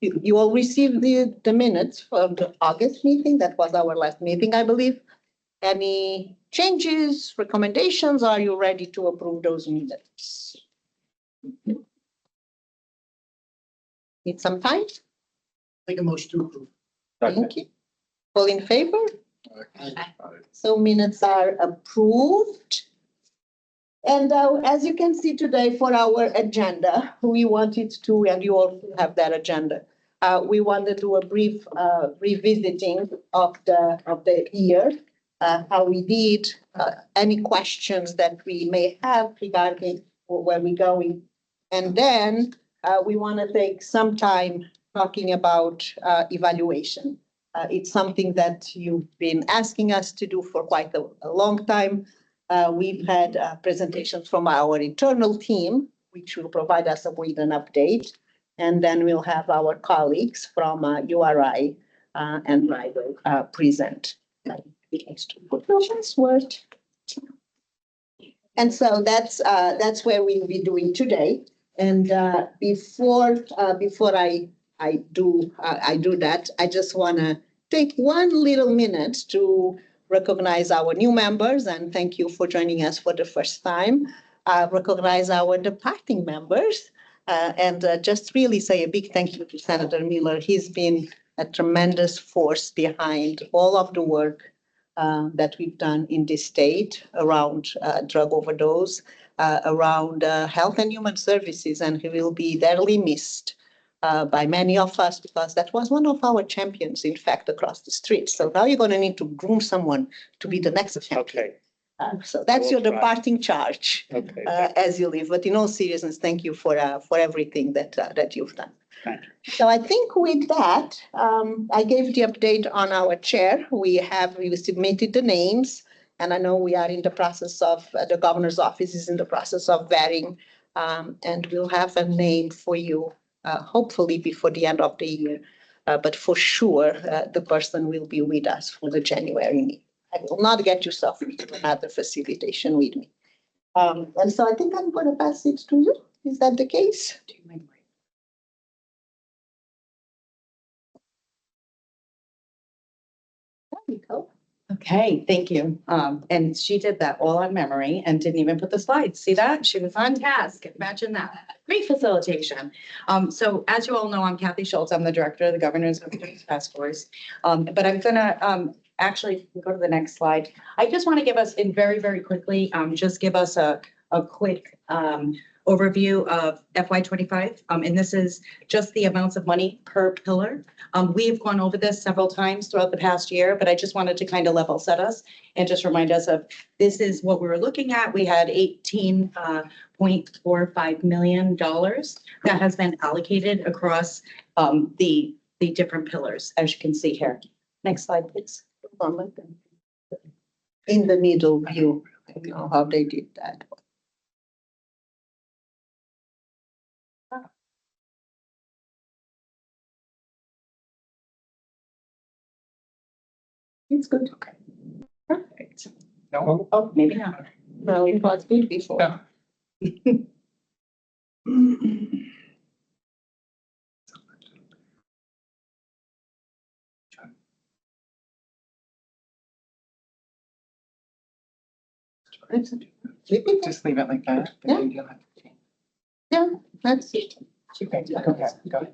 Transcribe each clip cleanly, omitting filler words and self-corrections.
You all received the minutes from the August meeting. That was our last meeting, I believe. Any changes, recommendations? Are you ready to approve those minutes? Need some time? Make a motion to approve. Thank you. All in favor? So minutes are approved. And as you can see today for our agenda, we wanted to, and you all have that agenda, we wanted to do a brief revisiting of the year, how we did, any questions that we may have regarding where we're going. And then we want to take some time talking about evaluation. It's something that you've been asking us to do for quite a long time. We've had presentations from our internal team, which will provide us with an update. And then we'll have our colleagues from URI and RIDO present. And so that's where we'll be doing today. And before I do that, I just want to take one little minute to recognize our new members, and thank you for joining us for the first time. Recognize our departing members, and just really say a big thank you to Senator Miller. He's been a tremendous force behind all of the work that we've done in this state around drug overdose, around health and human services, and he will be dearly missed by many of us, because that was one of our champions, in fact, across the street. So now you're going to need to groom someone to be the next champion. Okay. So that's your departing charge as you leave. But in all seriousness, thank you for everything that you've done. Thank you. So I think with that, I gave the update on our chair. We submitted the names, and I know we are in the process of, the governor's office is in the process of vetting, and we'll have a name for you hopefully before the end of the year, but for sure, the person will be with us for the January meeting. I will not get yourself into another facilitation with me. And so I think I'm going to pass it to you. Is that the case? There we go. Okay, thank you. And she did that all on memory and didn't even put the slides. See that? She was on task. Imagine that. Great facilitation. So as you all know, I'm Kathy Schultz. I'm the director of the Governor's Task Force. But I'm gonna actually go to the next slide. I just want to give us in very, very quickly, just give us a quick overview of FY25. And this is just the amounts of money per pillar. We've gone over this several times throughout the past year, but I just wanted to kind of level set us and just remind us of this is what we were looking at. We had $18.45 million that has been allocated across the different pillars, as you can see here. Next slide, please. In the middle view, I know how they did that. It's good. Okay. Perfect. No, oh, maybe not. No, it was good before. Yeah. Just leave it like that. Yeah. Yeah, that's it. Okay, go ahead.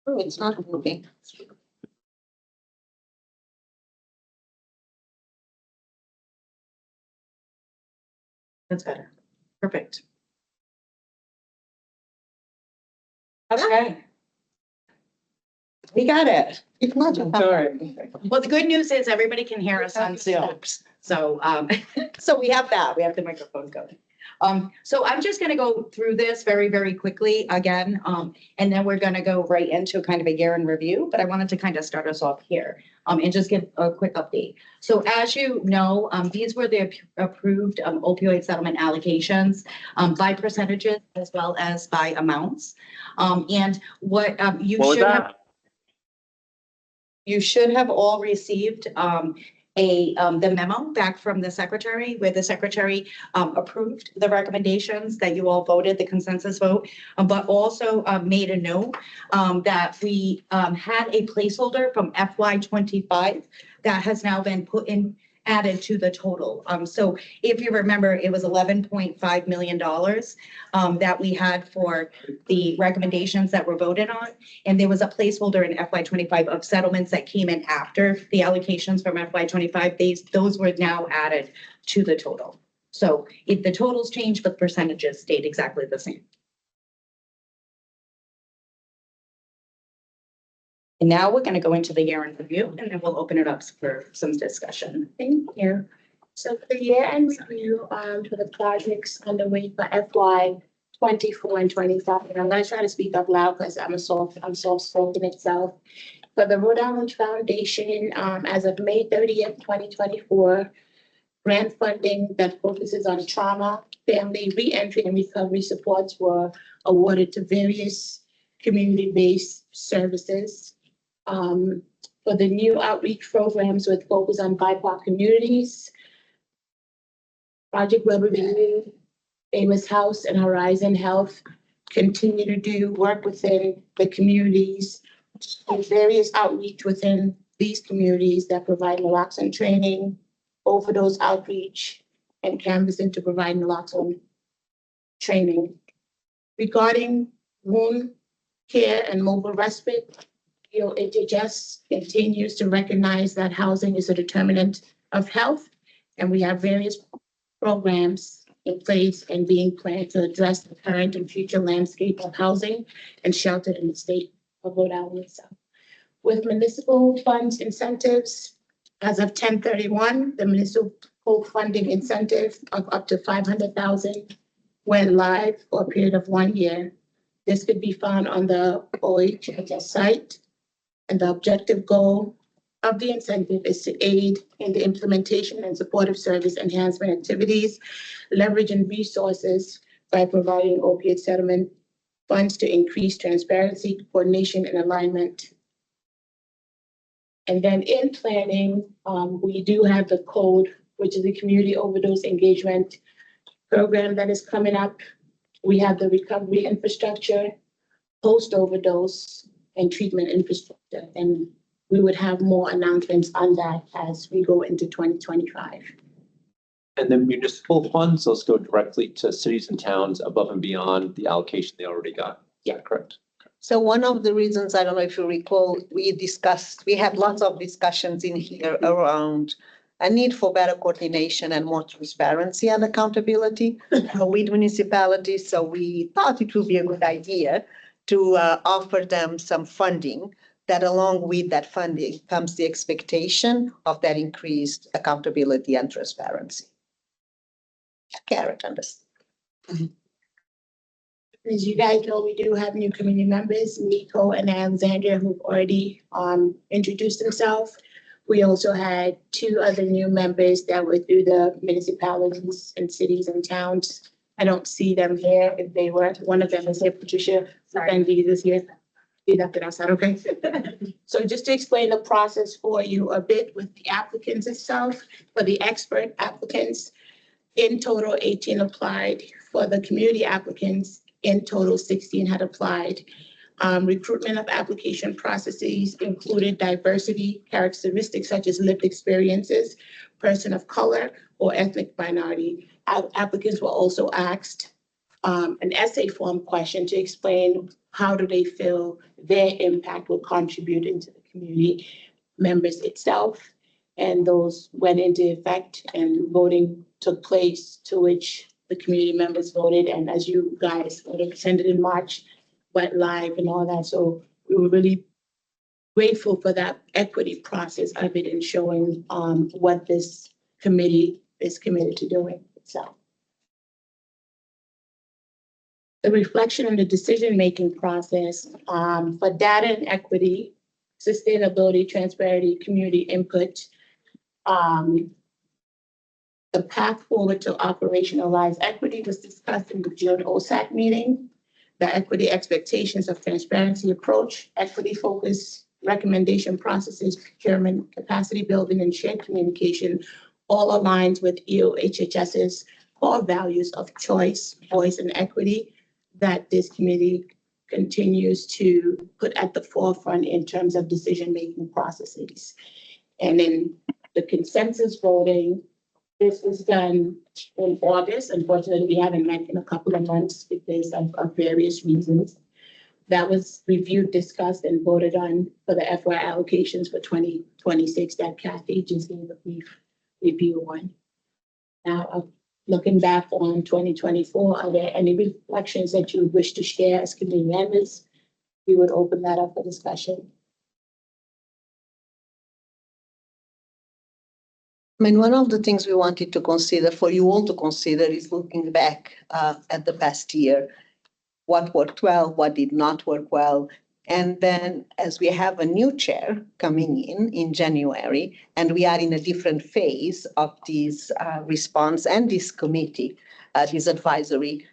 Oh, it's not moving. That's better. Perfect. Okay. We got it. It's not All right. Well, the good news is everybody can hear us on Zoom. So, so we have that. We have the microphones going. So I'm just going to go through this very, very quickly again, and then we're going to go right into kind of a year in review. But I wanted to kind of start us off here and just give a quick update. So as you know, these were the approved opioid settlement allocations by percentages as well as by amounts. And what you should have all received the memo back from the secretary, where the secretary approved the recommendations that you all voted, the consensus vote, but also made a note that we had a placeholder from FY 25 that has now been put in, added to the total. So if you remember, it was $11.5 million that we had for the recommendations that were voted on. And there was a placeholder in FY 25 of settlements that came in after the allocations from FY 25. Those were now added to the total. So if the totals changed, but the percentages stayed exactly the same. And now we're going to go into the year in review, and then we'll open it up for some discussion. Thank you. So for the year-end review, for the projects underway for FY 24 and 25, and I'm gonna try to speak up loud because I'm soft-spoken itself. For the Rhode Island Foundation, as of May 30th, 2024, grant funding that focuses on trauma, family, reentry, and recovery supports were awarded to various community-based services. For the new outreach programs with focus on BIPOC communities, Project Rubber Baby, Famous House, and Horizon Health continue to do work within the communities with various outreach within these communities that provide naloxone training, overdose outreach, and canvassing to provide naloxone training. Regarding wound care and mobile respite, HHS continues to recognize that housing is a determinant of health, and we have various programs in place and being planned to address the current and future landscape of housing and shelter in the state of Rhode Island itself. With municipal funds incentives, as of 10/31, the municipal funding incentive of up to $500,000 went live for a period of 1 year. This could be found on the OHHS site. And the objective goal of the incentive is to aid in the implementation and supportive service enhancement activities, leveraging resources by providing opiate settlement funds to increase transparency, coordination, and alignment. And then in planning, we do have the CODE, which is the Community Overdose Engagement Program that is coming up. We have the recovery infrastructure, post-overdose, and treatment infrastructure. And we would have more announcements on that as we go into 2025. And the municipal funds, those go directly to cities and towns above and beyond the allocation they already got. Yeah. Correct. So one of the reasons, I don't know if you recall, we had lots of discussions in here around a need for better coordination and more transparency and accountability with municipalities. So we thought it would be a good idea to offer them some funding that along with that funding comes the expectation of that increased accountability and transparency. Carrot on this. As you guys know, we do have new community members, Nico and Alexandria, who've already introduced themselves. We also had 2 other new members that were through the municipalities and cities and towns. I don't see them here. If they were, one of them is here, Patricia. Sandy is here. You left it outside, okay? So just to explain the process for you a bit with the applicants itself, for the expert applicants, in total 18 applied. For the community applicants, in total 16 had applied. Recruitment of application processes included diversity characteristics such as lived experiences, person of color, or ethnic minority. Applicants were also asked an essay form question to explain how do they feel their impact will contribute into the community members itself. And those went into effect and voting took place, to which the community members voted. And as you guys would have attended in March, went live and all that. So we were really grateful for that equity process of it and showing what this committee is committed to doing itself. The reflection on the decision-making process for data and equity, sustainability, transparency, community input. The path forward to operationalize equity was discussed in the June OSAC meeting. The equity expectations of transparency approach, equity focus recommendation processes, procurement, capacity building, and shared communication all aligns with EOHHS's core values of choice, voice, and equity that this committee continues to put at the forefront in terms of decision-making processes. And in the consensus voting, this was done in August. Unfortunately, we haven't met in a couple of months because of various reasons. That was reviewed, discussed, and voted on for the FY allocations for 2026 that Kathy just gave a brief review on. Now, looking back on 2024, are there any reflections that you wish to share as committee members? We would open that up for discussion. I mean, one of the things we wanted to consider, for you all to consider, is looking back at the past year. What worked well, what did not work well. And then as we have a new chair coming in January, and we are in a different phase of this response and this committee, this advisory,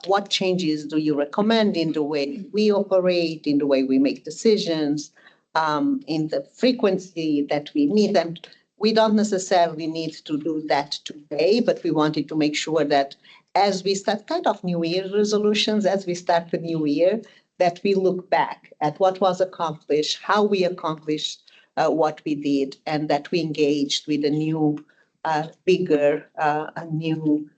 what changes do you recommend in the way we operate, in the way we make decisions, in the frequency that we meet? And we don't necessarily need to do that today, but we wanted to make sure that as we start kind of New Year resolutions, as we start the new year, that we look back at what was accomplished, how we accomplished what we did, and that we engaged with a new, bigger, a new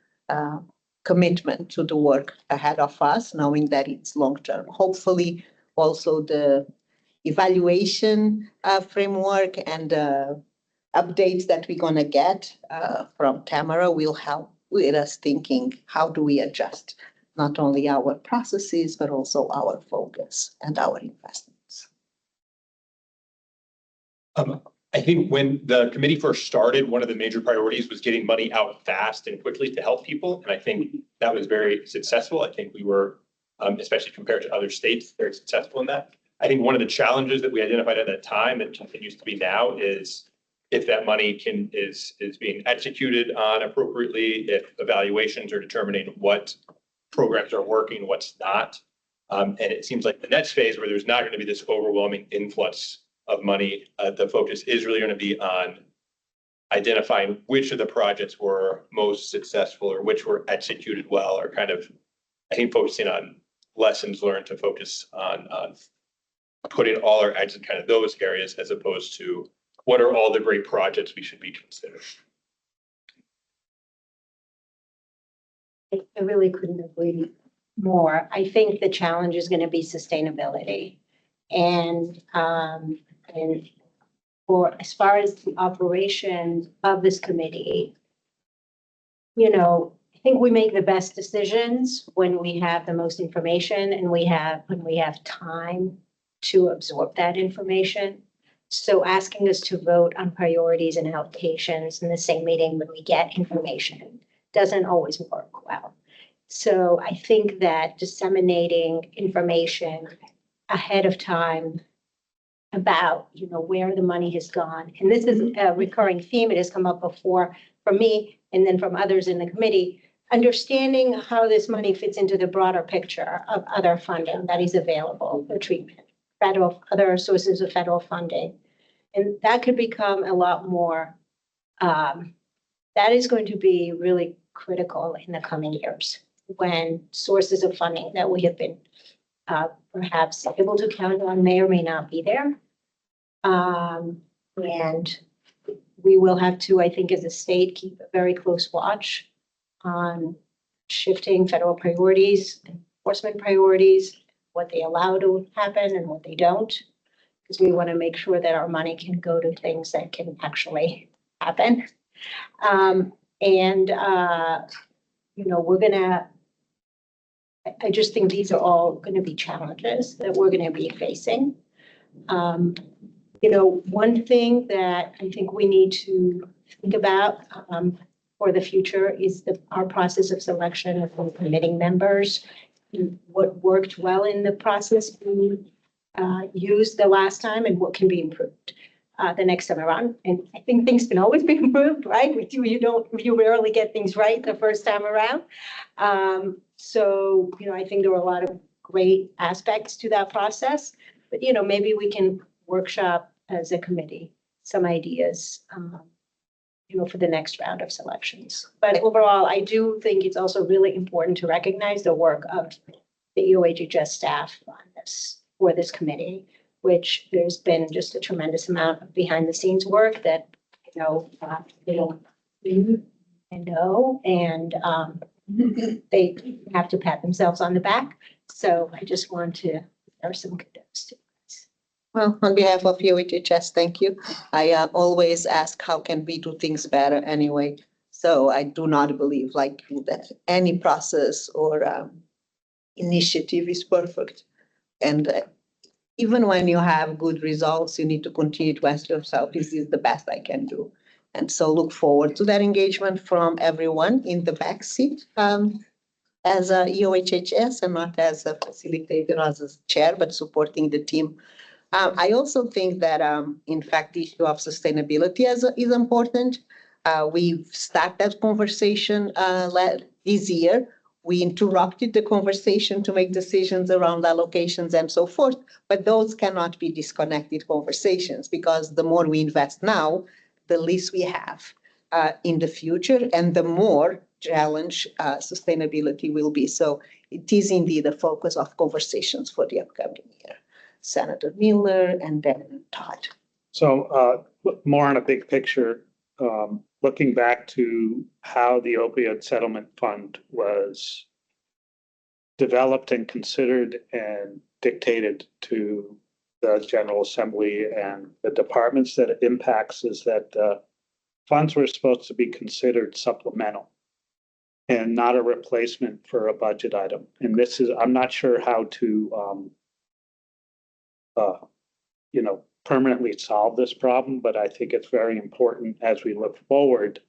commitment to the work ahead of us, knowing that it's long-term. Hopefully, also the evaluation framework and updates that we're going to get from Tamara will help with us thinking, how do we adjust not only our processes, but also our focus and our investments? I think when the committee first started, one of the major priorities was getting money out fast and quickly to help people. And I think that was very successful. I think we were, especially compared to other states, very successful in that. I think one of the challenges that we identified at that time and continues to be now is if that money is being executed on appropriately, if evaluations are determining what programs are working, what's not. And it seems like the next phase where there's not going to be this overwhelming influx of money, the focus is really going to be on identifying which of the projects were most successful or which were executed well, or kind of, I think, focusing on lessons learned to focus on putting all our eggs in kind of those areas, as opposed to what are all the great projects we should be considering. I really couldn't agree more. I think the challenge is going to be sustainability. And for as far as the operation of this committee, you know, I think we make the best decisions when we have the most information and when we have time to absorb that information. So asking us to vote on priorities and allocations in the same meeting when we get information doesn't always work well. So I think that disseminating information ahead of time about, you know, where the money has gone, and this is a recurring theme, it has come up before from me and then from others in the committee, understanding how this money fits into the broader picture of other funding that is available for treatment, other sources of federal funding. And that could become a lot more, that is going to be really critical in the coming years, when sources of funding that we have been perhaps able to count on may or may not be there. And we will have to, I think, as a state, keep a very close watch on shifting federal priorities, enforcement priorities, what they allow to happen and what they don't, because we want to make sure that our money can go to things that can actually happen. You know, we're gonna, I just think these are all going to be challenges that we're going to be facing. You know, one thing that I think we need to think about for the future is our process of selection of committing members. What worked well in the process we used the last time, and what can be improved the next time around. And I think things can always be improved, right? You rarely get things right the first time around. So, you know, I think there were a lot of great aspects to that process, but, you know, maybe we can workshop as a committee, some ideas, for the next round of selections. But overall, I do think it's also really important to recognize the work of the EOHHS staff on this, for this committee, which there's been just a tremendous amount of behind the scenes work that, they don't do and know, and they have to pat themselves on the back. So I just want to, there are some kudos to this. Well, on behalf of UHHS, thank you. I always ask, how can we do things better anyway? So I do not believe like that any process or initiative is perfect. And even when you have good results, you need to continue to ask yourself, is this the best I can do? And so look forward to that engagement from everyone in the backseat as a EOHHS and not as a facilitator, as a chair, but supporting the team. I also think that, in fact, the issue of sustainability is important. We've started that conversation this year. We interrupted the conversation to make decisions around allocations and so forth, but those cannot be disconnected conversations because the more we invest now, the least we have in the future and the more challenge sustainability will be. So it is indeed a focus of conversations for the upcoming year. Senator Miller and then Todd. So more on a big picture, looking back to how the opioid settlement fund was developed and considered and dictated to the General Assembly and the departments that it impacts, is that funds were supposed to be considered supplemental and not a replacement for a budget item. And this is, I'm not sure how to permanently solve this problem, but I think it's very important as we look forward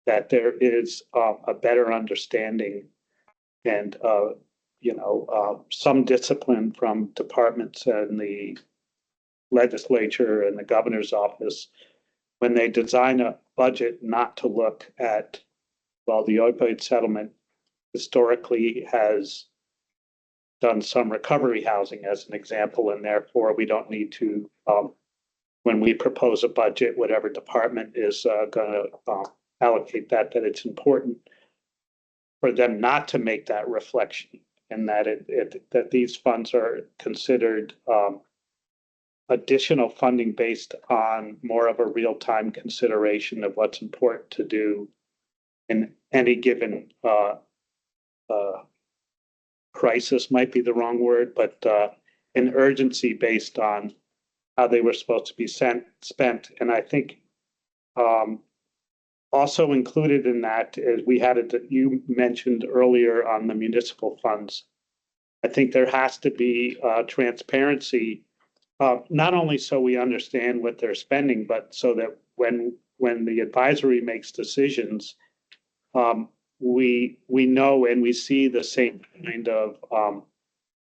that there is a better understanding and some discipline from departments and the legislature and the governor's office when they design a budget, not to look at, well, the opioid settlement historically has done some recovery housing as an example, and therefore we don't need to, when we propose a budget, whatever department is going to allocate that it's important for them not to make that reflection, and that that these funds are considered additional funding based on more of a real-time consideration of what's important to do in any given crisis might be the wrong word, but an urgency based on how they were supposed to be spent. And I think also included in that is we had you mentioned earlier on the municipal funds. I think there has to be transparency, not only so we understand what they're spending, but so that when the advisory makes decisions, we know and we see the same kind of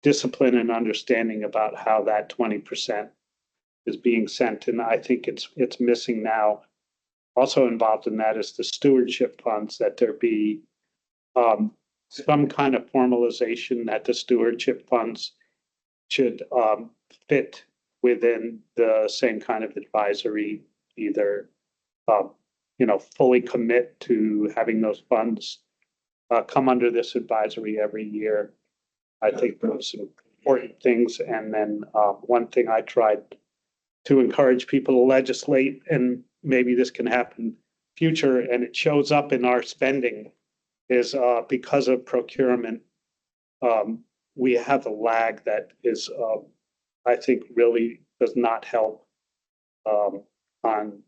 discipline and understanding about how that 20% is being sent. And I think it's missing now. Also involved in that is the stewardship funds, that there be some kind of formalization that the stewardship funds should fit within the same kind of advisory, either fully commit to having those funds come under this advisory every year. I think those are important things. And then one thing I tried to encourage people to legislate, and maybe this can happen future, and it shows up in our spending, is because of procurement, we have a lag that is, I think, really does not help on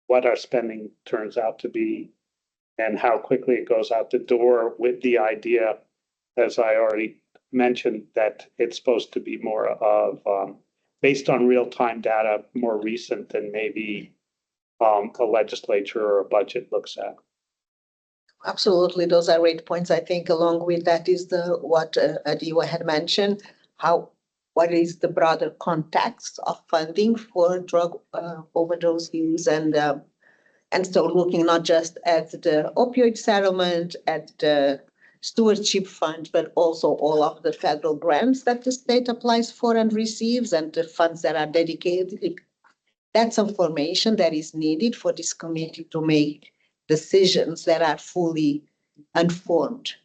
what our spending turns out to be and how quickly it goes out the door, with the idea, as I already mentioned, that it's supposed to be more of based on real-time data, more recent than maybe a legislature or a budget looks at. Absolutely, those are great points. I think along with that is what Adiwa had mentioned, what is the broader context of funding for drug overdose use, and so looking not just at the opioid settlement, at the stewardship fund, but also all of the federal grants that the state applies for and receives, and the funds that are dedicated. That's information that is needed for this committee to make decisions that are fully informed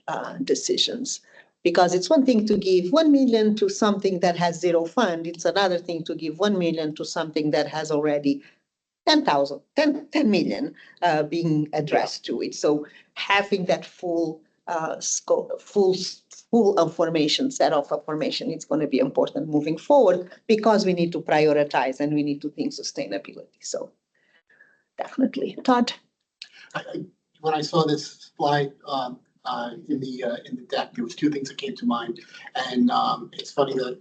decisions. Because it's one thing to give 1 million to something that has zero fund. It's another thing to give 1 million to something that has already 10 million being addressed to it. So having that full scope, full information, set of information, it's going to be important moving forward because we need to prioritize and we need to think sustainability. So definitely. Todd? When I saw this slide in the deck, there was two things that came to mind. And it's funny that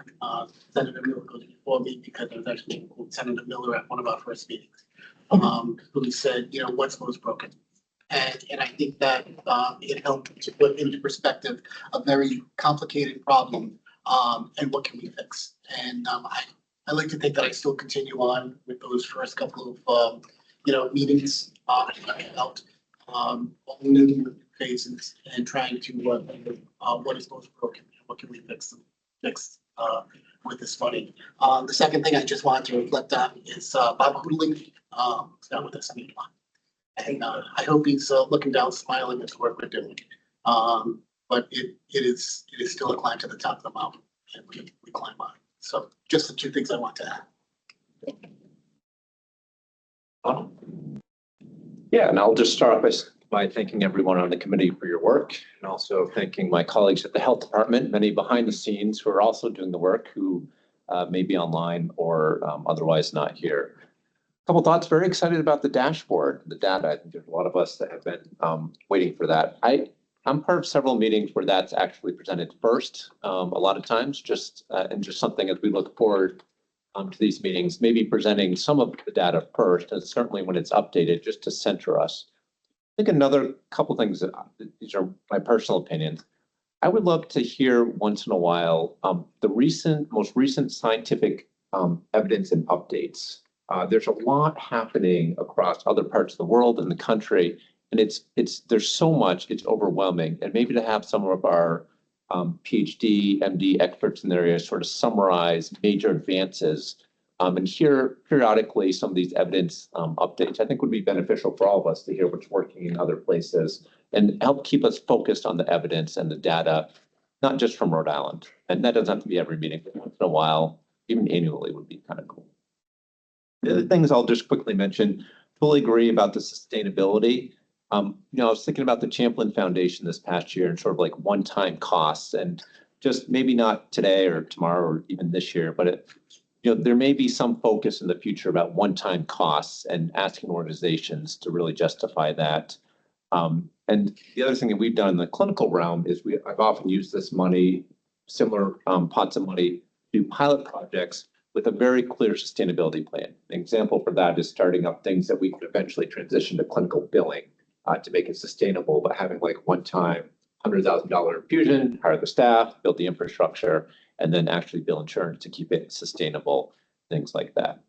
Senator Miller goes before me because I was actually with Senator Miller at one of our first meetings. Who said, you know, what's most broken? And I think that it helped to put into perspective a very complicated problem and what can we fix. And I like to think that I still continue on with those first couple of meetings out all new phases and trying to what is most broken and what can we fix with this money. The second thing I just wanted to reflect on is Bob Hoodling is not with us anymore. And I hope he's looking down, smiling at the work we're doing. But it is still a climb to the top of the mountain, and we climb on. So just the two things I want to add. Yeah, and I'll just start off by thanking everyone on the committee for your work, and also thanking my colleagues at the health department, many behind the scenes who are also doing the work, who may be online or otherwise not here. A couple thoughts. Very excited about the dashboard, the data. I think there's a lot of us that have been waiting for that. I'm part of several meetings where that's actually presented first. A lot of times, just something as we look forward to these meetings, maybe presenting some of the data first, and certainly when it's updated, just to center us. I think another couple things that these are my personal opinions. I would love to hear once in a while the most recent scientific evidence and updates. There's a lot happening across other parts of the world and the country, and there's so much, it's overwhelming. And maybe to have some of our PhD, MD experts in the area sort of summarize major advances and hear periodically some of these evidence updates, I think would be beneficial for all of us to hear what's working in other places and help keep us focused on the evidence and the data, not just from Rhode Island. And that doesn't have to be every meeting, but once in a while, even annually would be kind of cool. The other things I'll just quickly mention, totally agree about the sustainability. I was thinking about the Champlin Foundation this past year and sort of like one-time costs, and just maybe not today or tomorrow or even this year, but there may be some focus in the future about one-time costs and asking organizations to really justify that. And the other thing that we've done in the clinical realm is I've often used this money, similar pots of money, to do pilot projects with a very clear sustainability plan. An example for that is starting up things that we could eventually transition to clinical billing to make it sustainable, but having like one-time $100,000 infusion, hire the staff, build the infrastructure, and then actually bill insurance to keep it sustainable, things like that.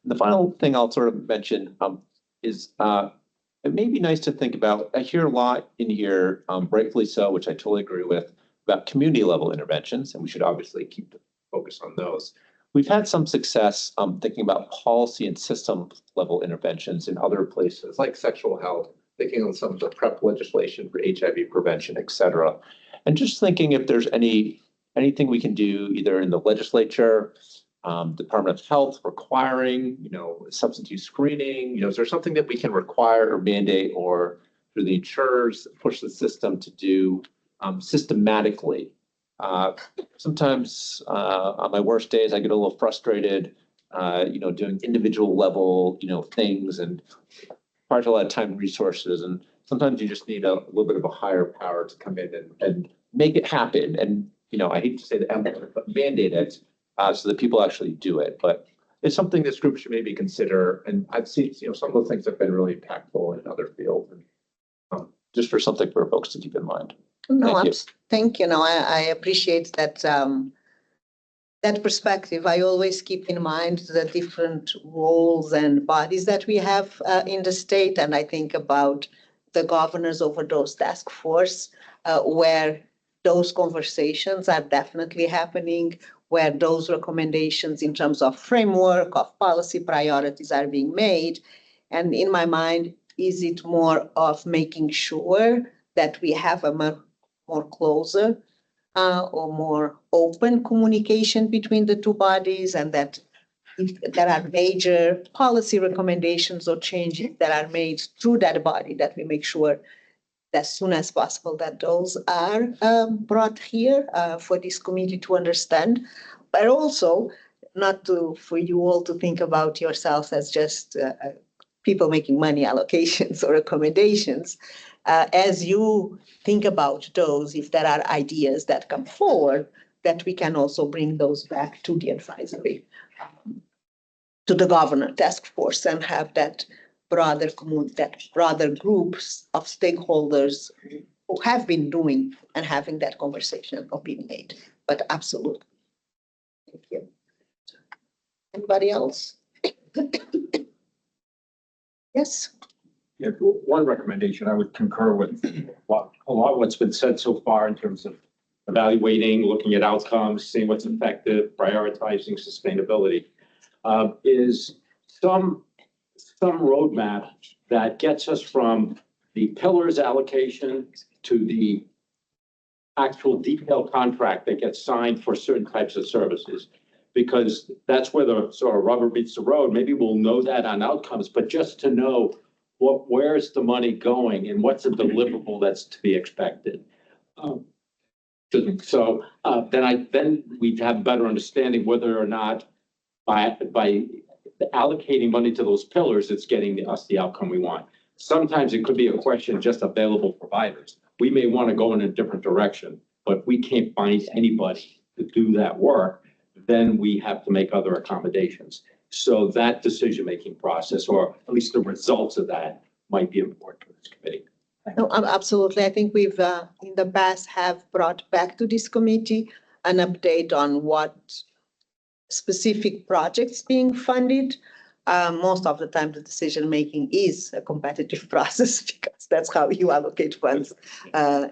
And the final thing I'll sort of mention is it may be nice to think about. I hear a lot in here, rightfully so, which I totally agree with, about community level interventions, and we should obviously keep the focus on those. We've had some success thinking about policy and system level interventions in other places like sexual health, thinking on some of the PrEP legislation for HIV prevention, et cetera. And just thinking if there's anything we can do either in the legislature, Department of Health requiring, substance use screening, is there something that we can require or mandate or through the insurers push the system to do systematically? Sometimes on my worst days, I get a little frustrated, doing individual level, things and requires a lot of time and resources. And sometimes you just need a little bit of a higher power to come in and make it happen. And, I hate to say the M word, but mandate it so that people actually do it. But it's something this group should maybe consider. And I've seen, some of the things have been really impactful in other fields. And just for something for folks to keep in mind. No, thank you. No, I appreciate that that perspective. I always keep in mind the different roles and bodies that we have in the state, and I think about the Governor's Overdose Task Force, where those conversations are definitely happening, where those recommendations in terms of framework, of policy priorities are being made. And in my mind, is it more of making sure that we have a more closer or more open communication between the two bodies, and that if there are major policy recommendations or changes that are made through that body, that we make sure as soon as possible that those are brought here for this committee to understand, but also not for you all to think about yourselves as just people making money allocations or recommendations. As you think about those, if there are ideas that come forward, that we can also bring those back to the advisory, to the governor task force, and have that broader groups of stakeholders who have been doing and having that conversation of being made. But absolutely. Thank you. Anybody else? Yes. Yeah, one recommendation, I would concur with a lot of what's been said so far in terms of evaluating, looking at outcomes, seeing what's effective, prioritizing sustainability, is some roadmap that gets us from the pillars allocation to the actual detailed contract that gets signed for certain types of services. Because that's where the sort of rubber meets the road. Maybe we'll know that on outcomes, but just to know where's the money going and what's the deliverable that's to be expected. So then we'd have a better understanding whether or not by allocating money to those pillars, it's getting us the outcome we want. Sometimes it could be a question of just available providers. We may want to go in a different direction, but if we can't find anybody to do that work, then we have to make other accommodations. So that decision-making process, or at least the results of that, might be important for this committee. No, absolutely. I think we've in the past have brought back to this committee an update on what specific projects being funded. Most of the time, the decision-making is a competitive process because that's how you allocate funds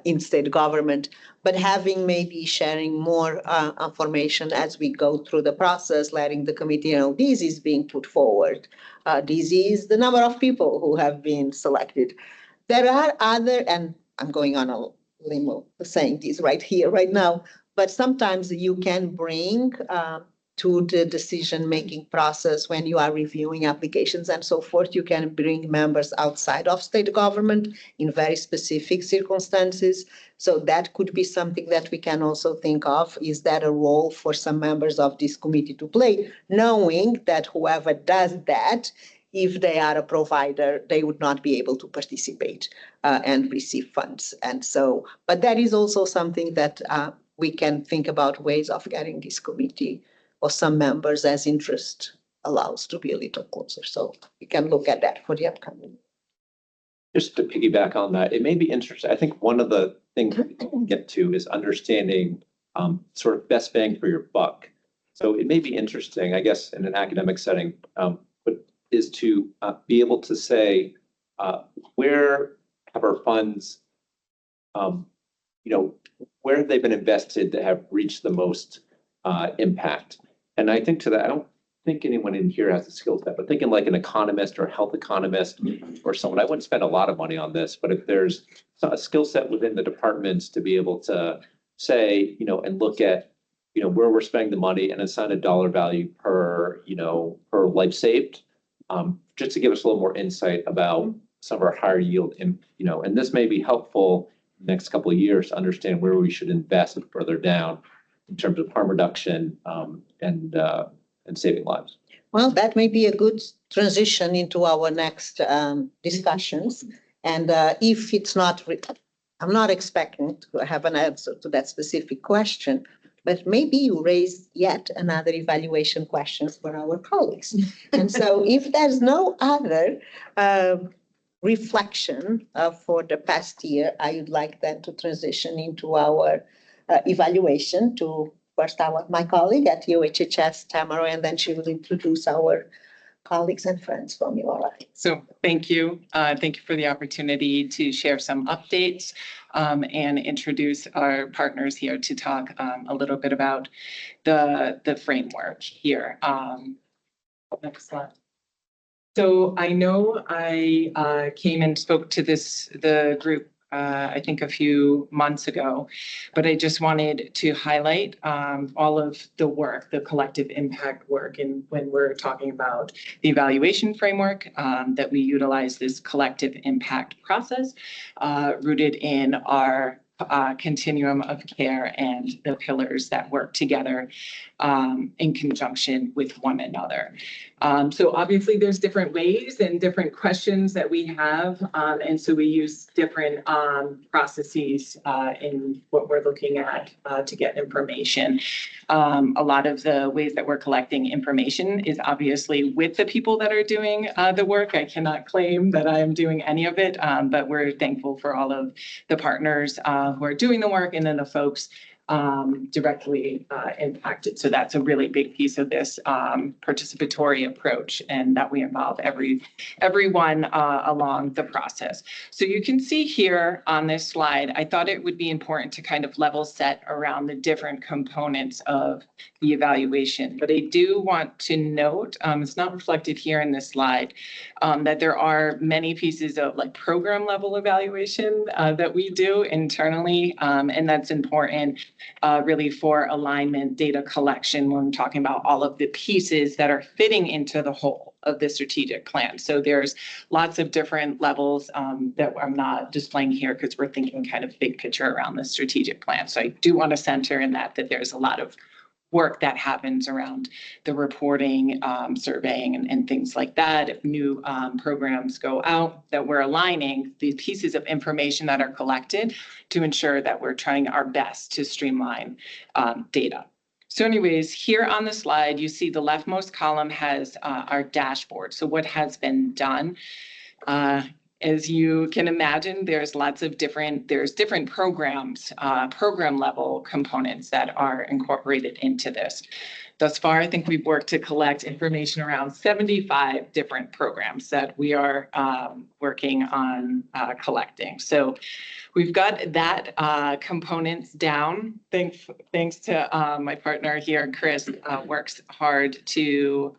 in state government. But having maybe sharing more information as we go through the process, letting the committee know this is being put forward. This is the number of people who have been selected. There are other, and I'm going on a limb saying this right here, right now, but sometimes you can bring to the decision-making process when you are reviewing applications and so forth, you can bring members outside of state government in very specific circumstances. So that could be something that we can also think of. Is that a role for some members of this committee to play, knowing that whoever does that, if they are a provider, they would not be able to participate and receive funds. And so, but that is also something that we can think about ways of getting this committee or some members as interest allows to be a little closer. So we can look at that for the upcoming. Just to piggyback on that, it may be interesting. I think one of the things we can get to is understanding sort of best bang for your buck. So it may be interesting, I guess, in an academic setting, but is to be able to say where have our funds, where have they been invested that have reached the most impact? And I think to that, I don't think anyone in here has the skill set, but thinking like an economist or a health economist or someone, I wouldn't spend a lot of money on this, but if there's a skill set within the departments to be able to say, and look at, where we're spending the money and assign a dollar value per life saved, just to give us a little more insight about some of our higher yield, and this may be helpful in the next couple of years to understand where we should invest further down in terms of harm reduction and saving lives. Well, that may be a good transition into our next discussions. And if it's not, I'm not expecting to have an answer to that specific question, but maybe you raise yet another evaluation questions for our colleagues. And so if there's no other reflection for the past year, I would like then to transition into our evaluation to first my colleague at UHHS, Tamara, and then she will introduce our colleagues and friends from URI. So thank you. Thank you for the opportunity to share some updates and introduce our partners here to talk a little bit about the framework here. Next slide. So I know I came and spoke to the group I think a few months ago, but I just wanted to highlight all of the work, the collective impact work, and when we're talking about the evaluation framework, that we utilize this collective impact process rooted in our continuum of care and the pillars that work together in conjunction with one another. So obviously there's different ways and different questions that we have. And so we use different processes in what we're looking at to get information. A lot of the ways that we're collecting information is obviously with the people that are doing the work. I cannot claim that I am doing any of it, but we're thankful for all of the partners who are doing the work and then the folks directly impacted. So that's a really big piece of this participatory approach, and that we involve everyone along the process. So you can see here on this slide, I thought it would be important to kind of level set around the different components of the evaluation. But I do want to note, it's not reflected here in this slide, that there are many pieces of like program level evaluation that we do internally, and that's important really for alignment, data collection, when we're talking about all of the pieces that are fitting into the whole of the strategic plan. So there's lots of different levels that I'm not displaying here because we're thinking kind of big picture around the strategic plan. So I do want to center in that there's a lot of work that happens around the reporting, surveying, and things like that. If new programs go out, that we're aligning the pieces of information that are collected to ensure that we're trying our best to streamline data. So anyways, here on the slide, you see the leftmost column has our dashboard. So what has been done? As you can imagine, there's different programs, program level components that are incorporated into this. Thus far, I think we've worked to collect information around 75 different programs that we are working on collecting. So we've got that components down. Thanks to my partner here, Chris, works hard to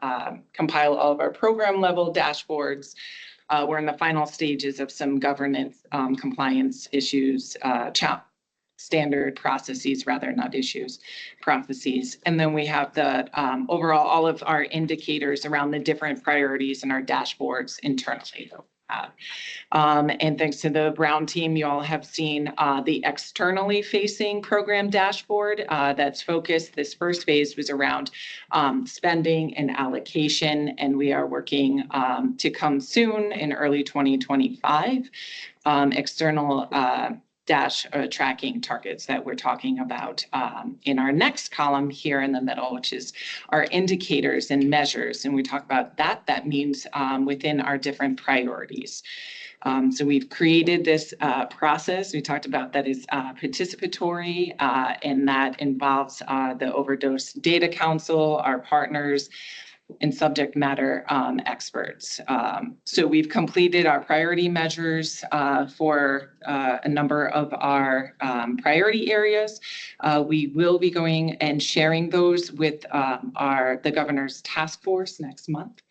compile all of our program level dashboards. We're in the final stages of some governance compliance issues, standard processes, rather, not issues, processes. And then we have the overall, all of our indicators around the different priorities in our dashboards internally. And thanks to the Brown team, you all have seen the externally facing program dashboard that's focused. This first phase was around spending and allocation, and we are working to come soon in early 2025, external tracking targets that we're talking about in our next column here in the middle, which is our indicators and measures. And we talk about that. That means within our different priorities. So we've created this process. We talked about that is participatory, and that involves the Overdose Data Council, our partners, and subject matter experts. So we've completed our priority measures for a number of our priority areas. We will be going and sharing those with the governor's task force next month.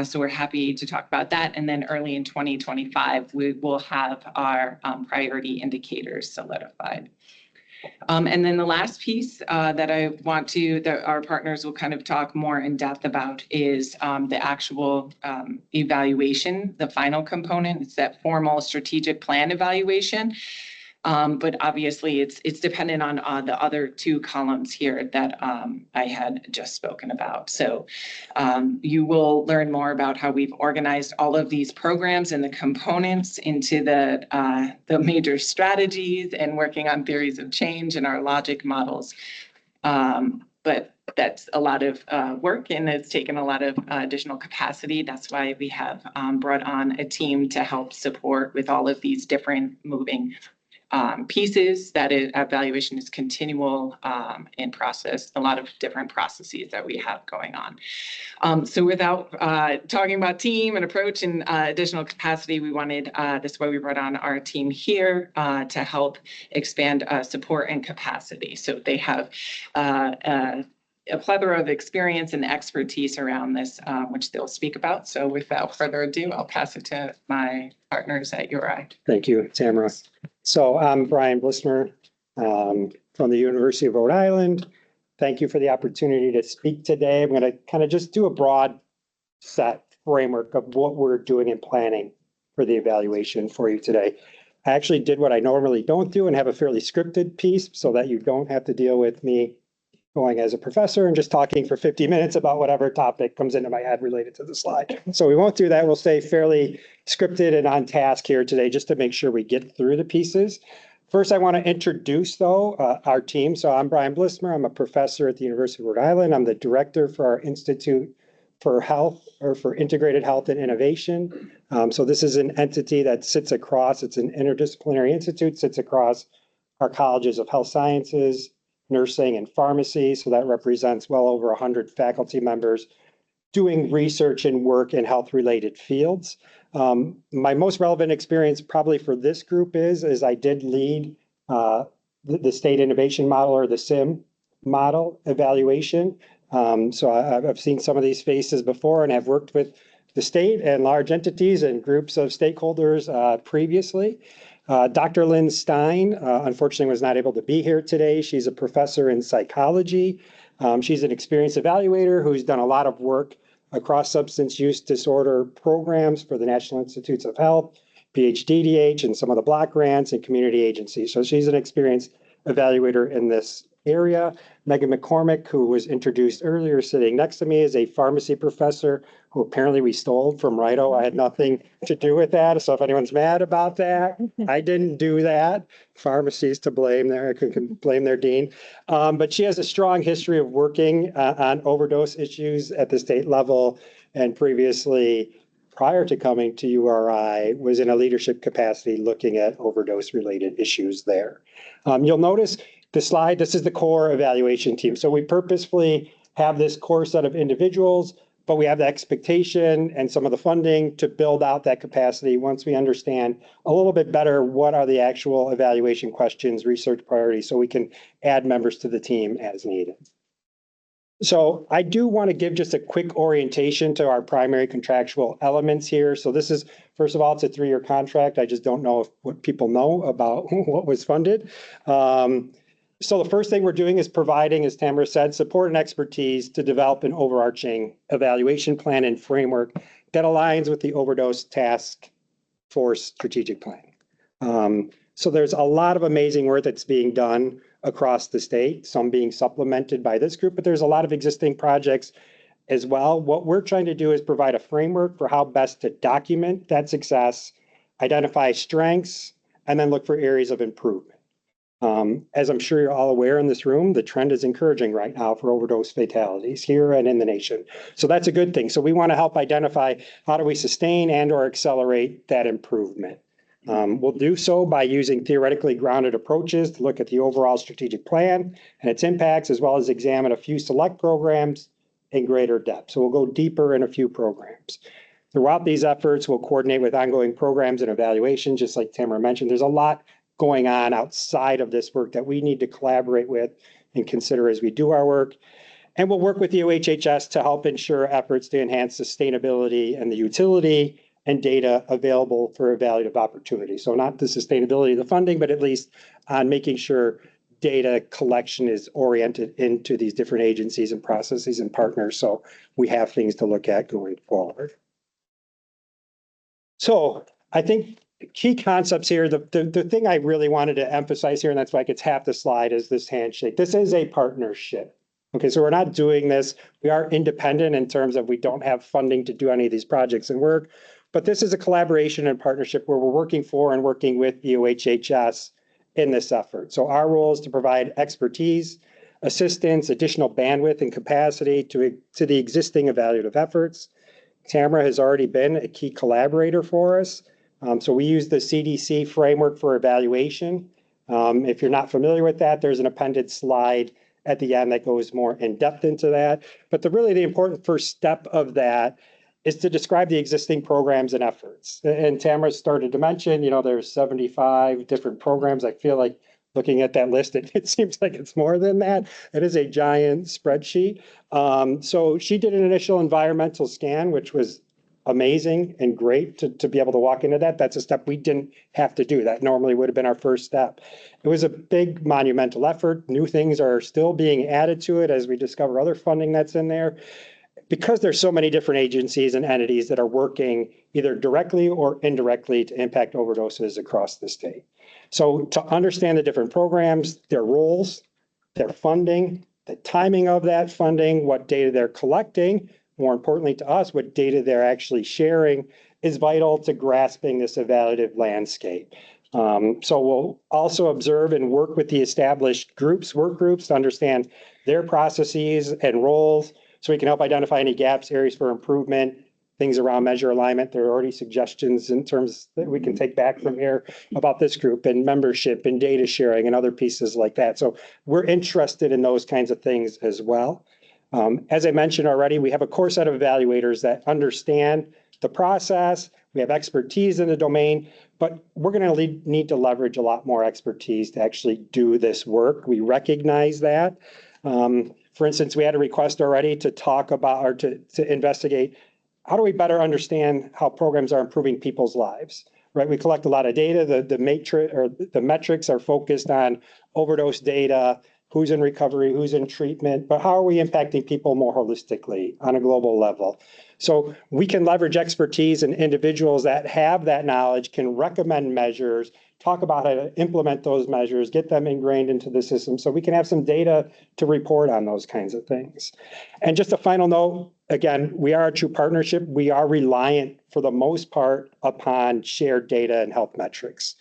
So we're happy to talk about that. And then early in 2025, we will have our priority indicators solidified. And then the last piece that our partners will kind of talk more in depth about is the actual evaluation, the final component. It's that formal strategic plan evaluation. But obviously it's dependent on the other two columns here that I had just spoken about. So you will learn more about how we've organized all of these programs and the components into the major strategies and working on theories of change and our logic models. But that's a lot of work, and it's taken a lot of additional capacity. That's why we have brought on a team to help support with all of these different moving pieces. That evaluation is continual in process, a lot of different processes that we have going on. So without talking about team and approach and additional capacity, we wanted, this is why we brought on our team here to help expand support and capacity. So they have a plethora of experience and expertise around this, which they'll speak about. So without further ado, I'll pass it to my partners at URI. Thank you, Tamara. So I'm Brian Blissmer from the University of Rhode Island. Thank you for the opportunity to speak today. I'm going to kind of just do a broad set framework of what we're doing and planning for the evaluation for you today. I actually did what I normally don't do and have a fairly scripted piece so that you don't have to deal with me going as a professor and just talking for 50 minutes about whatever topic comes into my head related to the slide. So we won't do that. We'll stay fairly scripted and on task here today just to make sure we get through the pieces. First, I want to introduce, though, our team. So I'm Brian Blissmer. I'm a professor at the University of Rhode Island. I'm the director for our Institute for Health, or for Integrated Health and Innovation. So this is an entity that sits across, it's an interdisciplinary institute, sits across our colleges of health sciences, nursing, and pharmacy. So that represents well over 100 faculty members doing research and work in health-related fields. My most relevant experience probably for this group is I did lead the state innovation model, or the SIM model evaluation. So I've seen some of these faces before and have worked with the state and large entities and groups of stakeholders previously. Dr. Lynn Stein, unfortunately, was not able to be here today. She's a professor in psychology. She's an experienced evaluator who's done a lot of work across substance use disorder programs for the National Institutes of Health, PHDDH, and some of the block grants and community agencies. So she's an experienced evaluator in this area. Megan McCormick, who was introduced earlier, sitting next to me, is a pharmacy professor who apparently we stole from Righto. I had nothing to do with that. So if anyone's mad about that, I didn't do that. Pharmacy's to blame there. I can blame their dean. But she has a strong history of working on overdose issues at the state level, and previously, prior to coming to URI, was in a leadership capacity looking at overdose related issues there. You'll notice the slide, this is the core evaluation team. So we purposefully have this core set of individuals, but we have the expectation and some of the funding to build out that capacity once we understand a little bit better what are the actual evaluation questions, research priorities, so we can add members to the team as needed. So I do want to give just a quick orientation to our primary contractual elements here. So this is, first of all, it's a 3-year contract. I just don't know what people know about what was funded. So the first thing we're doing is providing, as Tamara said, support and expertise to develop an overarching evaluation plan and framework that aligns with the overdose task force strategic plan. So there's a lot of amazing work that's being done across the state, some being supplemented by this group, but there's a lot of existing projects as well. What we're trying to do is provide a framework for how best to document that success, identify strengths, and then look for areas of improvement. As I'm sure you're all aware in this room, the trend is encouraging right now for overdose fatalities here and in the nation. So that's a good thing. So we want to help identify how do we sustain and or accelerate that improvement. We'll do so by using theoretically grounded approaches to look at the overall strategic plan and its impacts, as well as examine a few select programs in greater depth. So we'll go deeper in a few programs. Throughout these efforts, we'll coordinate with ongoing programs and evaluations, just like Tamara mentioned. There's a lot going on outside of this work that we need to collaborate with and consider as we do our work. And we'll work with the OHHS to help ensure efforts to enhance sustainability and the utility and data available for evaluative opportunities. So not the sustainability of the funding, but at least on making sure data collection is oriented into these different agencies and processes and partners. So we have things to look at going forward. So I think key concepts here, the thing I really wanted to emphasize here, and that's why it gets half the slide, is this handshake. This is a partnership. Okay, so we're not doing this. We are independent in terms of we don't have funding to do any of these projects and work, but this is a collaboration and partnership where we're working for and working with the OHHS in this effort. So our role is to provide expertise, assistance, additional bandwidth and capacity to the existing evaluative efforts. Tamara has already been a key collaborator for us. So we use the CDC framework for evaluation If you're not familiar with that, there's an appended slide at the end that goes more in depth into that. But the important first step of that is to describe the existing programs and efforts. And Tamara started to mention, there's 75 different programs. I feel like looking at that list, it seems like it's more than that. It is a giant spreadsheet. So she did an initial environmental scan, which was amazing and great to be able to walk into that. That's a step we didn't have to do. That normally would have been our first step. It was a big monumental effort. New things are still being added to it as we discover other funding that's in there. Because there's so many different agencies and entities that are working either directly or indirectly to impact overdoses across the state. So to understand the different programs, their roles, their funding, the timing of that funding, what data they're collecting, more importantly to us, what data they're actually sharing is vital to grasping this evaluative landscape. So we'll also observe and work with the established work groups to understand their processes and roles, so we can help identify any gaps, areas for improvement, things around measure alignment. There are already suggestions in terms that we can take back from here about this group and membership and data sharing and other pieces like that. So we're interested in those kinds of things as well. As I mentioned already, we have a core set of evaluators that understand the process. We have expertise in the domain, but we're going to need to leverage a lot more expertise to actually do this work. We recognize that. For instance, we had a request already to talk about or to investigate how do we better understand how programs are improving people's lives, right? We collect a lot of data. The metrics are focused on overdose data, who's in recovery, who's in treatment, but how are we impacting people more holistically on a global level? So we can leverage expertise, and individuals that have that knowledge can recommend measures, talk about how to implement those measures, get them ingrained into the system so we can have some data to report on those kinds of things. And just a final note, again, we are a true partnership. We are reliant for the most part upon shared data and health metrics.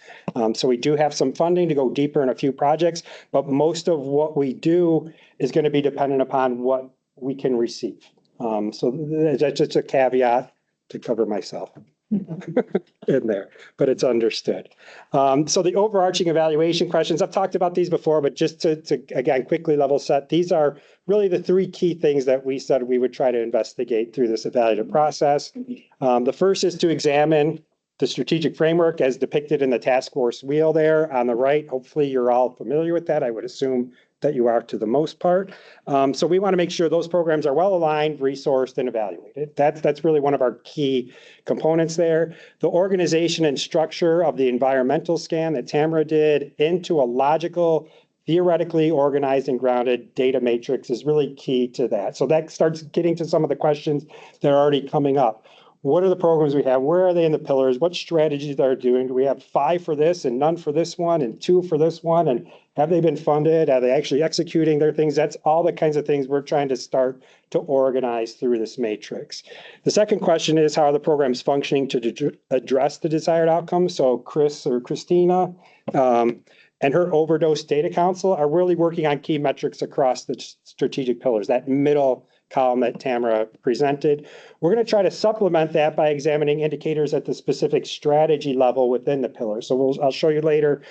So we do have some funding to go deeper in a few projects, but most of what we do is going to be dependent upon what we can receive. So that's just a caveat to cover myself in there, but it's understood. So the overarching evaluation questions, I've talked about these before, but just to again, quickly level set, these are really the three key things that we said we would try to investigate through this evaluative process. The first is to examine the strategic framework as depicted in the task force wheel there on the right. Hopefully you're all familiar with that. I would assume that you are to the most part. So we want to make sure those programs are well aligned, resourced, and evaluated. That's really one of our key components there. The organization and structure of the environmental scan that Tamara did into a logical, theoretically organized and grounded data matrix is really key to that. So that starts getting to some of the questions that are already coming up. What are the programs we have? Where are they in the pillars? What strategies are doing? Do we have 5 for this and none for this one and 2 for this one? And have they been funded? Are they actually executing their things? That's all the kinds of things we're trying to start to organize through this matrix. The second question is, how are the programs functioning to address the desired outcomes? So Chris or Christina and her overdose data council are really working on key metrics across the strategic pillars, that middle column that Tamara presented. We're going to try to supplement that by examining indicators at the specific strategy level within the pillar. So I'll show you later.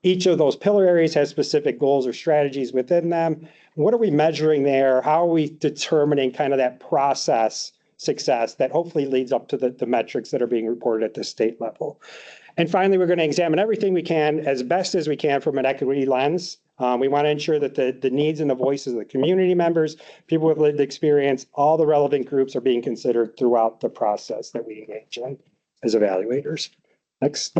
Each of those pillar areas has specific goals or strategies within them. What are we measuring there? How are we determining kind of that process success that hopefully leads up to the metrics that are being reported at the state level? And finally, we're going to examine everything we can as best as we can from an equity lens. We want to ensure that the needs and the voices of the community members, people with lived experience, all the relevant groups are being considered throughout the process that we engage in as evaluators. Next.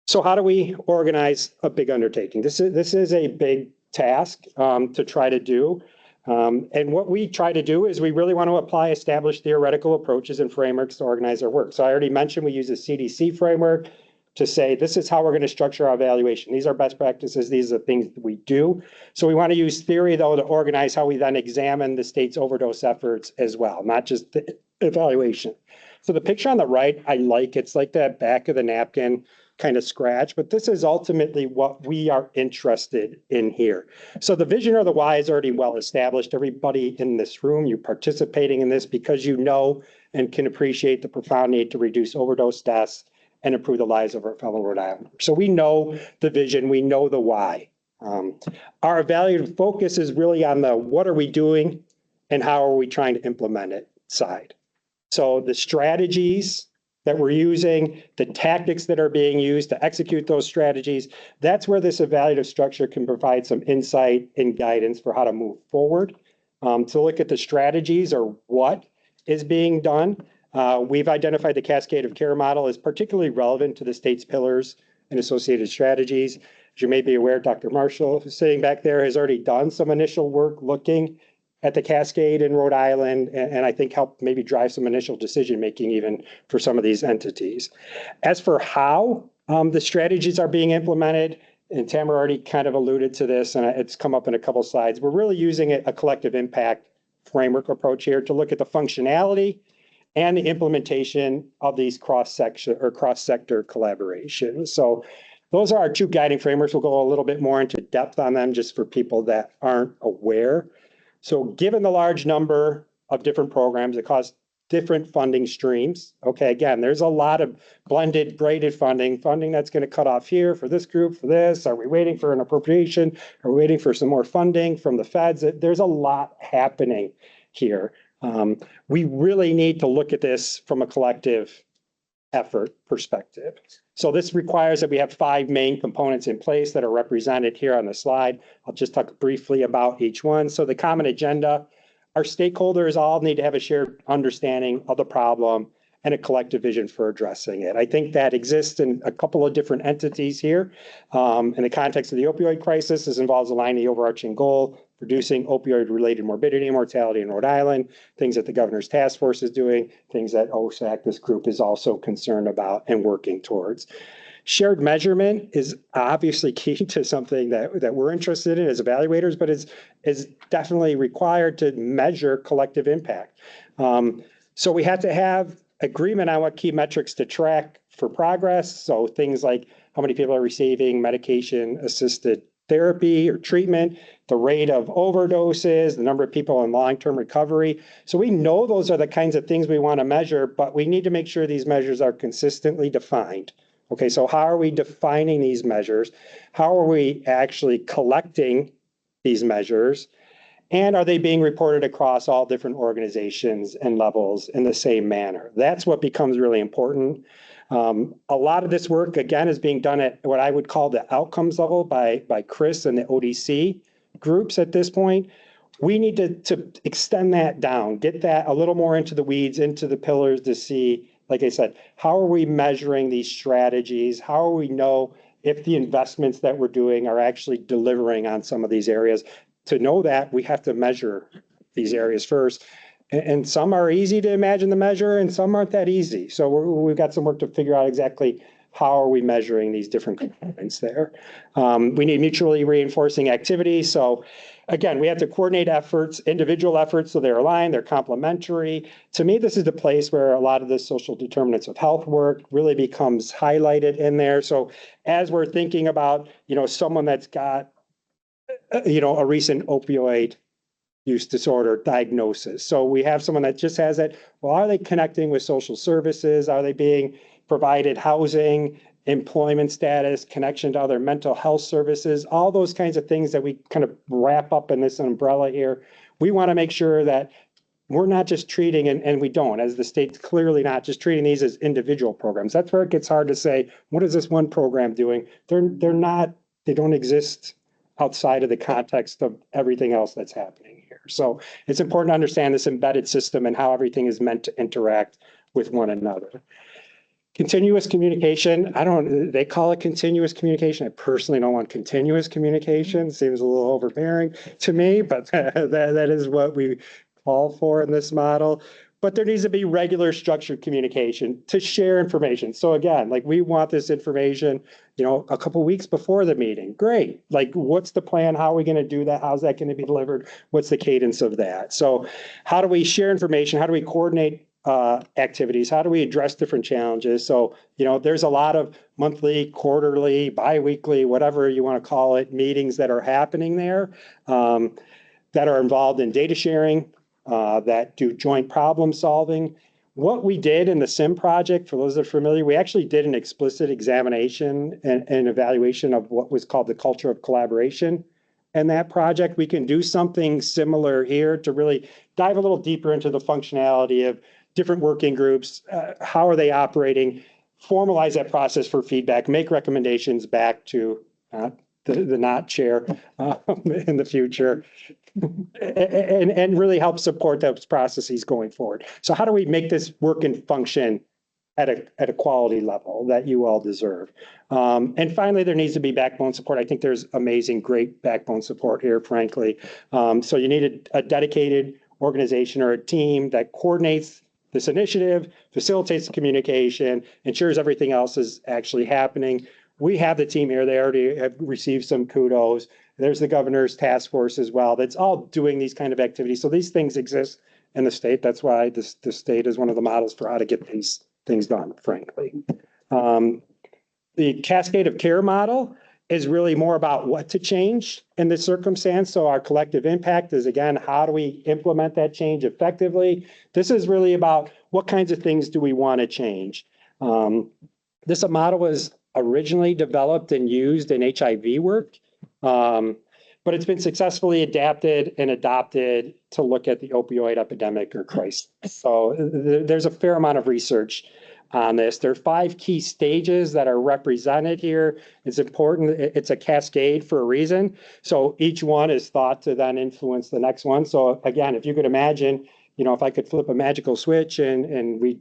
So how do we organize a big undertaking? This is a big task to try to do. And what we try to do is we really want to apply established theoretical approaches and frameworks to organize our work. So I already mentioned we use a CDC framework to say, this is how we're going to structure our evaluation. These are best practices. These are the things that we do. So we want to use theory, though, to organize how we then examine the state's overdose efforts as well, not just the evaluation. So the picture on the right, I like. It's like that back of the napkin kind of scratch, but this is ultimately what we are interested in here. So the vision or the why is already well established. Everybody in this room, you're participating in this because you know and can appreciate the profound need to reduce overdose deaths and improve the lives of our fellow Rhode Islanders. So we know the vision, we know the why. Our evaluative focus is really on the what are we doing and how are we trying to implement it side. So the strategies that we're using, the tactics that are being used to execute those strategies, that's where this evaluative structure can provide some insight and guidance for how to move forward. To look at the strategies or what is being done, we've identified the cascade of care model as particularly relevant to the state's pillars and associated strategies. As you may be aware, Dr. Marshall, who's sitting back there, has already done some initial work looking at the cascade in Rhode Island, and I think helped maybe drive some initial decision-making even for some of these entities. As for how the strategies are being implemented, and Tamara already kind of alluded to this, and it's come up in a couple of slides, we're really using a collective impact framework approach here to look at the functionality and the implementation of these cross-sector collaborations. So those are our two guiding frameworks. We'll go a little bit more into depth on them just for people that aren't aware. So given the large number of different programs that cause different funding streams, okay, again, there's a lot of blended, braided funding that's going to cut off here for this group, for this. Are we waiting for an appropriation? Are we waiting for some more funding from the feds? There's a lot happening here. We really need to look at this from a collective effort perspective. So this requires that we have 5 main components in place that are represented here on the slide. I'll just talk briefly about each one. So the common agenda, our stakeholders all need to have a shared understanding of the problem and a collective vision for addressing it. I think that exists in a couple of different entities here. In the context of the opioid crisis, this involves aligning the overarching goal, reducing opioid-related morbidity and mortality in Rhode Island, things that the governor's task force is doing, things that OSAC, this group, is also concerned about and working towards. Shared measurement is obviously key to something that we're interested in as evaluators, but is definitely required to measure collective impact. So we have to have agreement on what key metrics to track for progress. So things like how many people are receiving medication-assisted therapy or treatment, the rate of overdoses, the number of people in long-term recovery. So we know those are the kinds of things we want to measure, but we need to make sure these measures are consistently defined. Okay, so how are we defining these measures? How are we actually collecting these measures? And are they being reported across all different organizations and levels in the same manner? That's what becomes really important. A lot of this work, again, is being done at what I would call the outcomes level by Chris and the ODC groups at this point. We need to extend that down, get that a little more into the weeds, into the pillars to see, like I said, how are we measuring these strategies? How do we know if the investments that we're doing are actually delivering on some of these areas? To know that, we have to measure these areas first. And some are easy to imagine the measure and some aren't that easy. So we've got some work to figure out exactly how are we measuring these different components there. We need mutually reinforcing activities. So again, we have to coordinate efforts, individual efforts, so they're aligned, they're complementary. To me, this is the place where a lot of the social determinants of health work really becomes highlighted in there. So as we're thinking about, someone that's got, a recent opioid use disorder diagnosis. So we have someone that just has it. Well, are they connecting with social services? Are they being provided housing, employment status, connection to other mental health services? All those kinds of things that we kind of wrap up in this umbrella here. We want to make sure that we're not just treating, and we don't, as the state's clearly not just treating these as individual programs. That's where it gets hard to say, what is this one program doing? They don't exist outside of the context of everything else that's happening here. So it's important to understand this embedded system and how everything is meant to interact with one another. Continuous communication, they call it continuous communication. I personally don't want continuous communication. It seems a little overbearing to me, but that is what we call for in this model. But there needs to be regular structured communication to share information. So again, we want this information, a couple of weeks before the meeting. Great. What's the plan? How are we going to do that? How's that going to be delivered? What's the cadence of that? So how do we share information? How do we coordinate activities? How do we address different challenges? So, there's a lot of monthly, quarterly, biweekly, whatever you want to call it, meetings that are happening there that are involved in data sharing, that do joint problem solving. What we did in the SIM project, for those that are familiar, we actually did an explicit examination and evaluation of what was called the culture of collaboration. In that project, we can do something similar here to really dive a little deeper into the functionality of different working groups. How are they operating? Formalize that process for feedback, make recommendations back to the not chair in the future, and really help support those processes going forward. So how do we make this work and function at a quality level that you all deserve? And finally, there needs to be backbone support. I think there's amazing, great backbone support here, frankly. So you need a dedicated organization or a team that coordinates this initiative, facilitates the communication, ensures everything else is actually happening. We have the team here. They already have received some kudos. There's the governor's task force as well. That's all doing these kind of activities. So these things exist in the state. That's why the state is one of the models for how to get these things done, frankly. The cascade of care model is really more about what to change in this circumstance. So our collective impact is, again, how do we implement that change effectively? This is really about what kinds of things do we want to change. This model was originally developed and used in HIV work, but it's been successfully adapted and adopted to look at the opioid epidemic or crisis. So there's a fair amount of research on this. There are 5 key stages that are represented here. It's important. It's a cascade for a reason. So each one is thought to then influence the next one. So again, if you could imagine, if I could flip a magical switch and we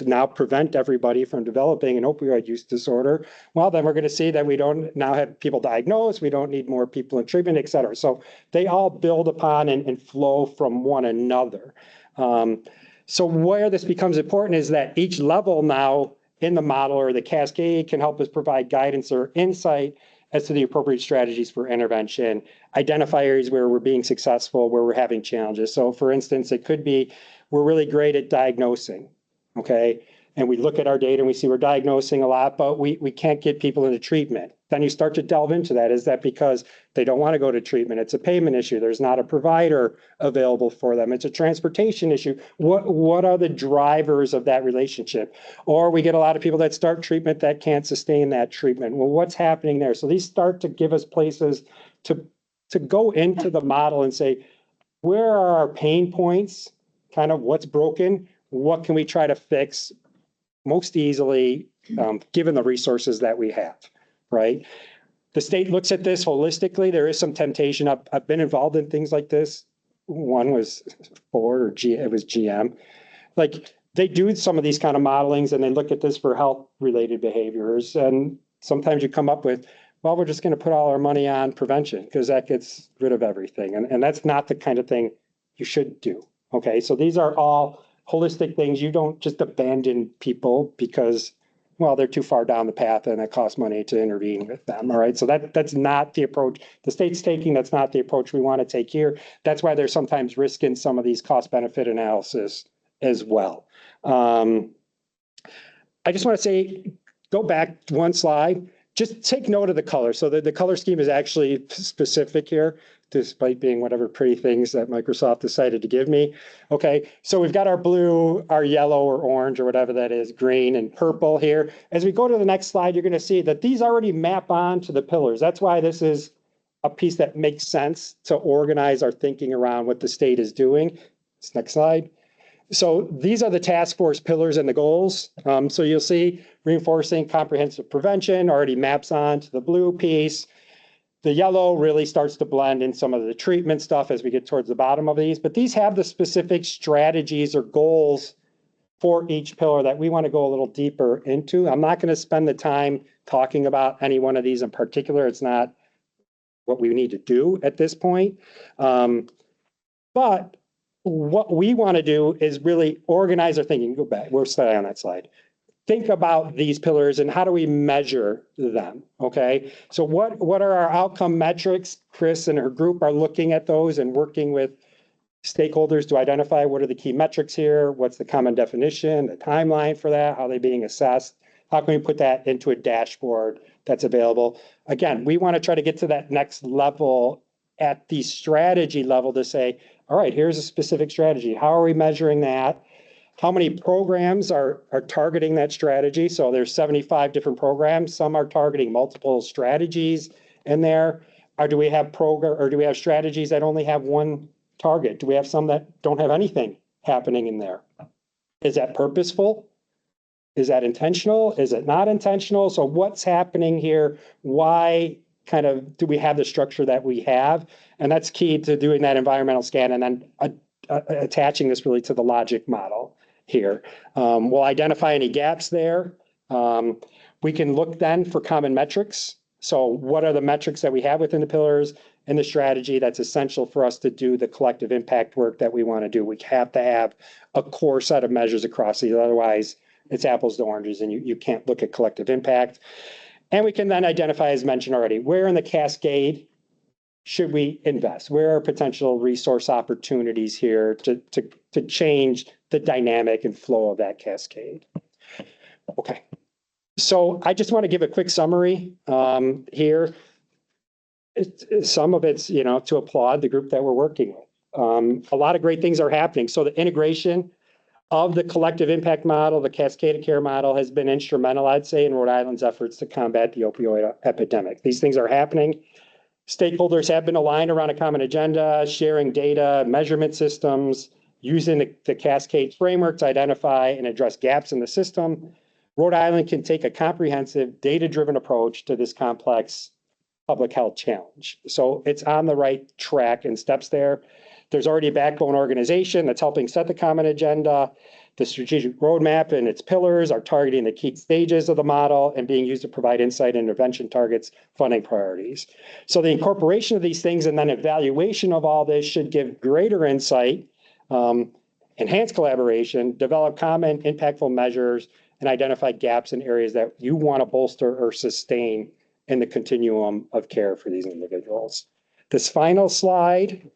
now prevent everybody from developing an opioid use disorder, well, then we're going to see that we don't now have people diagnosed, we don't need more people in treatment, et cetera. So they all build upon and flow from one another. So where this becomes important is that each level now in the model or the cascade can help us provide guidance or insight as to the appropriate strategies for intervention, identify areas where we're being successful, where we're having challenges. So for instance, it could be we're really great at diagnosing. Okay. And we look at our data and we see we're diagnosing a lot, but we can't get people into treatment. Then you start to delve into that. Is that because they don't want to go to treatment? It's a payment issue. There's not a provider available for them. It's a transportation issue. What are the drivers of that relationship? Or we get a lot of people that start treatment that can't sustain that treatment. Well, what's happening there? So these start to give us places to go into the model and say, where are our pain points? Kind of what's broken? What can we try to fix most easily, given the resources that we have, right? The state looks at this holistically. There is some temptation. I've been involved in things like this. One was Ford or it was GM. Like they do some of these kind of modelings and they look at this for health-related behaviors. And sometimes you come up with, well, we're just going to put all our money on prevention because that gets rid of everything. And that's not the kind of thing you should do. Okay, so these are all holistic things. You don't just abandon people because, well, they're too far down the path and it costs money to intervene with them. All right. So that's not the approach the state's taking. That's not the approach we want to take here. That's why there's sometimes risk in some of these cost benefit analysis as well. I just want to say, go back one slide. Just take note of the color. So the color scheme is actually specific here, despite being whatever pretty things that Microsoft decided to give me. Okay, so we've got our blue, our yellow or orange or whatever that is, green and purple here. As we go to the next slide, you're going to see that these already map on to the pillars. That's why this is a piece that makes sense to organize our thinking around what the state is doing. This next slide. So these are the task force pillars and the goals. So you'll see reinforcing comprehensive prevention already maps on to the blue piece. The yellow really starts to blend in some of the treatment stuff as we get towards the bottom of these, but these have the specific strategies or goals for each pillar that we want to go a little deeper into. I'm not going to spend the time talking about any one of these in particular. It's not what we need to do at this point. But what we want to do is really organize our thinking. Go back, we're staying on that slide. Think about these pillars and how do we measure them, okay? So what are our outcome metrics? Chris and her group are looking at those and working with stakeholders to identify what are the key metrics here, what's the common definition, the timeline for that, how are they being assessed, how can we put that into a dashboard that's available? Again, we want to try to get to that next level at the strategy level to say, all right, here's a specific strategy. How are we measuring that? how many programs are targeting that strategy. So there's 75 different programs. Some are targeting multiple strategies in there. Or do we have strategies that only have one target? Do we have some that don't have anything happening in there? Is that purposeful? Is that intentional? Is it not intentional? So what's happening here? Why kind of do we have the structure that we have? And that's key to doing that environmental scan and then attaching this really to the logic model here. We'll identify any gaps there. We can look then for common metrics. So what are the metrics that we have within the pillars and the strategy that's essential for us to do the collective impact work that we want to do? We have to have a core set of measures across these. Otherwise, it's apples to oranges and you can't look at collective impact. And we can then identify, as mentioned already, where in the cascade should we invest? Where are potential resource opportunities here to change the dynamic and flow of that cascade? Okay. So I just want to give a quick summary here. Some of it's, to applaud the group that we're working with. A lot of great things are happening. So the integration of the collective impact model, the cascaded care model has been instrumental, I'd say, in Rhode Island's efforts to combat the opioid epidemic. These things are happening. Stakeholders have been aligned around a common agenda, sharing data, measurement systems, using the cascade framework to identify and address gaps in the system. Rhode Island can take a comprehensive, data-driven approach to this complex public health challenge. So it's on the right track and steps there. There's already a backbone organization that's helping set the common agenda. The strategic roadmap and its pillars are targeting the key stages of the model and being used to provide insight, intervention targets, funding priorities. So the incorporation of these things and then evaluation of all this should give greater insight, enhance collaboration, develop common impactful measures, and identify gaps in areas that you want to bolster or sustain in the continuum of care for these individuals. This final slide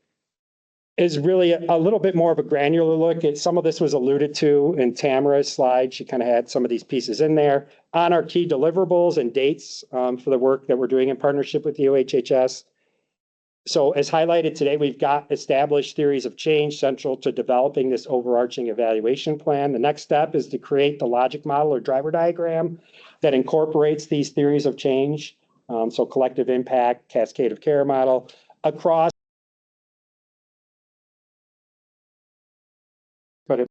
is really a little bit more of a granular look at some of this was alluded to in Tamara's slide. She kind of had some of these pieces in there on our key deliverables and dates for the work that we're doing in partnership with the OHHS. So as highlighted today, we've got established theories of change central to developing this overarching evaluation plan. The next step is to create the logic model or driver diagram that incorporates these theories of change. So collective impact, cascade of care model across. But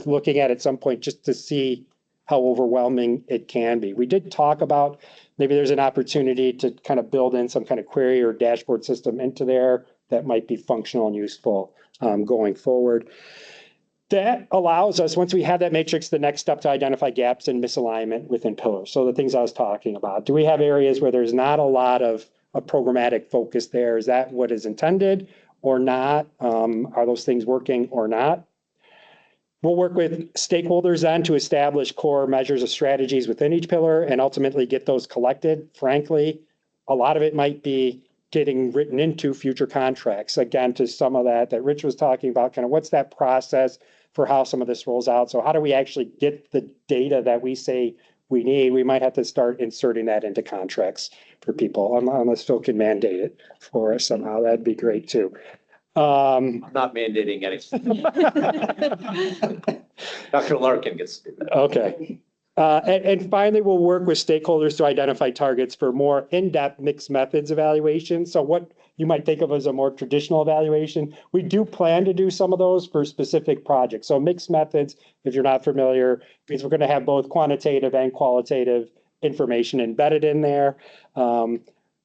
looking at some point just to see how overwhelming it can be. We did talk about maybe there's an opportunity to kind of build in some kind of query or dashboard system into there that might be functional and useful going forward. That allows us, once we have that matrix, the next step to identify gaps and misalignment within pillars. So the things I was talking about, do we have areas where there's not a lot of a programmatic focus there? Is that what is intended or not? Are those things working or not? We'll work with stakeholders then to establish core measures of strategies within each pillar and ultimately get those collected. Frankly, a lot of it might be getting written into future contracts. Again, to some of that Rich was talking about, kind of what's that process for how some of this rolls out. So how do we actually get the data that we say we need? We might have to start inserting that into contracts for people, unless Phil can mandate it for us somehow. That'd be great too. I'm not mandating anything. Dr. Larkin gets to do that. Okay. And finally, we'll work with stakeholders to identify targets for more in-depth mixed methods evaluation. So what you might think of as a more traditional evaluation, we do plan to do some of those for specific projects. So mixed methods, if you're not familiar, means we're going to have both quantitative and qualitative information embedded in there.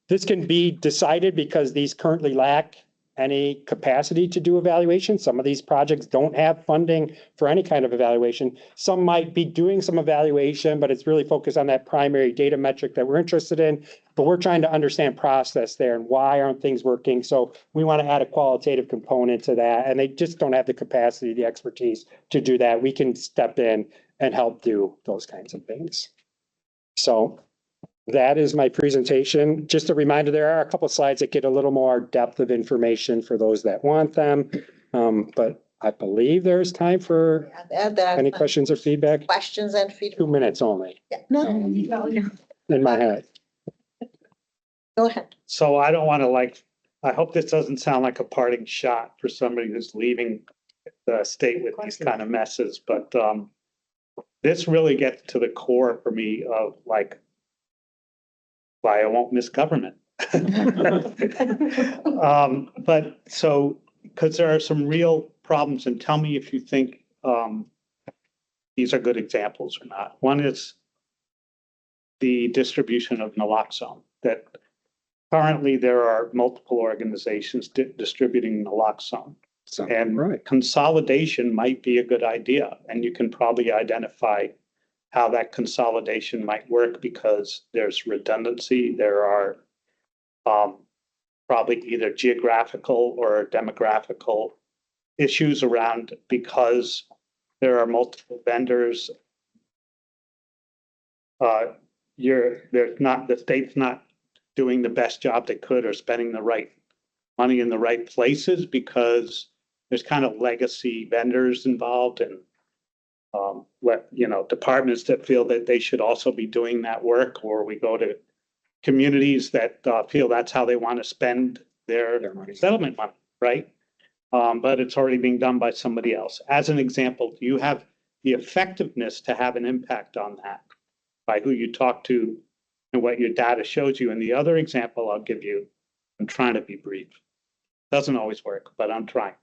This can be decided because these currently lack any capacity to do evaluation. Some of these projects don't have funding for any kind of evaluation. Some might be doing some evaluation, but it's really focused on that primary data metric that we're interested in. But we're trying to understand process there and why aren't things working. So we want to add a qualitative component to that. And they just don't have the capacity, the expertise to do that. We can step in and help do those kinds of things. So that is my presentation. Just a reminder, there are a couple of slides that get a little more depth of information for those that want them. But I believe there's time for any questions or feedback. Questions and feedback. 2 minutes only No, in my head. go ahead. So I don't want to I hope this doesn't sound like a parting shot for somebody who's leaving the state with these kind of messes, but this really gets to the core for me of like why I won't miss government. But so, because there are some real problems, and tell me if you think these are good examples or not. One is the distribution of naloxone, that currently there are multiple organizations distributing naloxone. And right. consolidation might be a good idea, and you can probably identify how that consolidation might work because there's redundancy. There are probably either geographical or demographical issues around because there are multiple vendors. The state's not doing the best job they could or spending the right money in the right places because there's kind of legacy vendors involved and departments that feel that they should also be doing that work, or we go to communities that feel that's how they want to spend their settlement money, right? But it's already being done by somebody else. As an example, do you have the effectiveness to have an impact on that by who you talk to and what your data shows you? And the other example I'll give you, I'm trying to be brief. Doesn't always work, but I'm trying.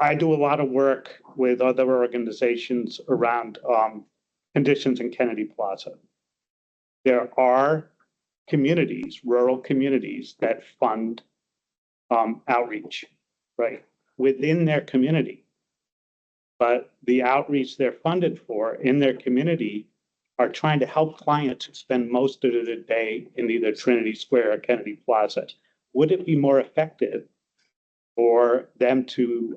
I do a lot of work with other organizations around conditions in Kennedy Plaza. There are communities, rural communities that fund outreach, right, within their community. But the outreach they're funded for in their community are trying to help clients who spend most of the day in either Trinity Square or Kennedy Plaza. Would it be more effective for them to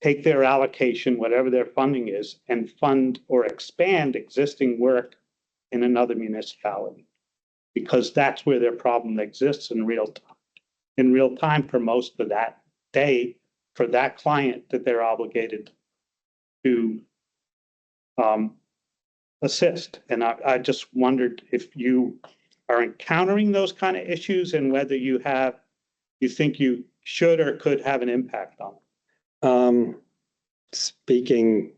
take their allocation, whatever their funding is, and fund or expand existing work in another municipality? Because that's where their problem exists in real time for most of that day for that client that they're obligated to assist. And I just wondered if you are encountering those kind of issues and whether you think you should or could have an impact on it. Speaking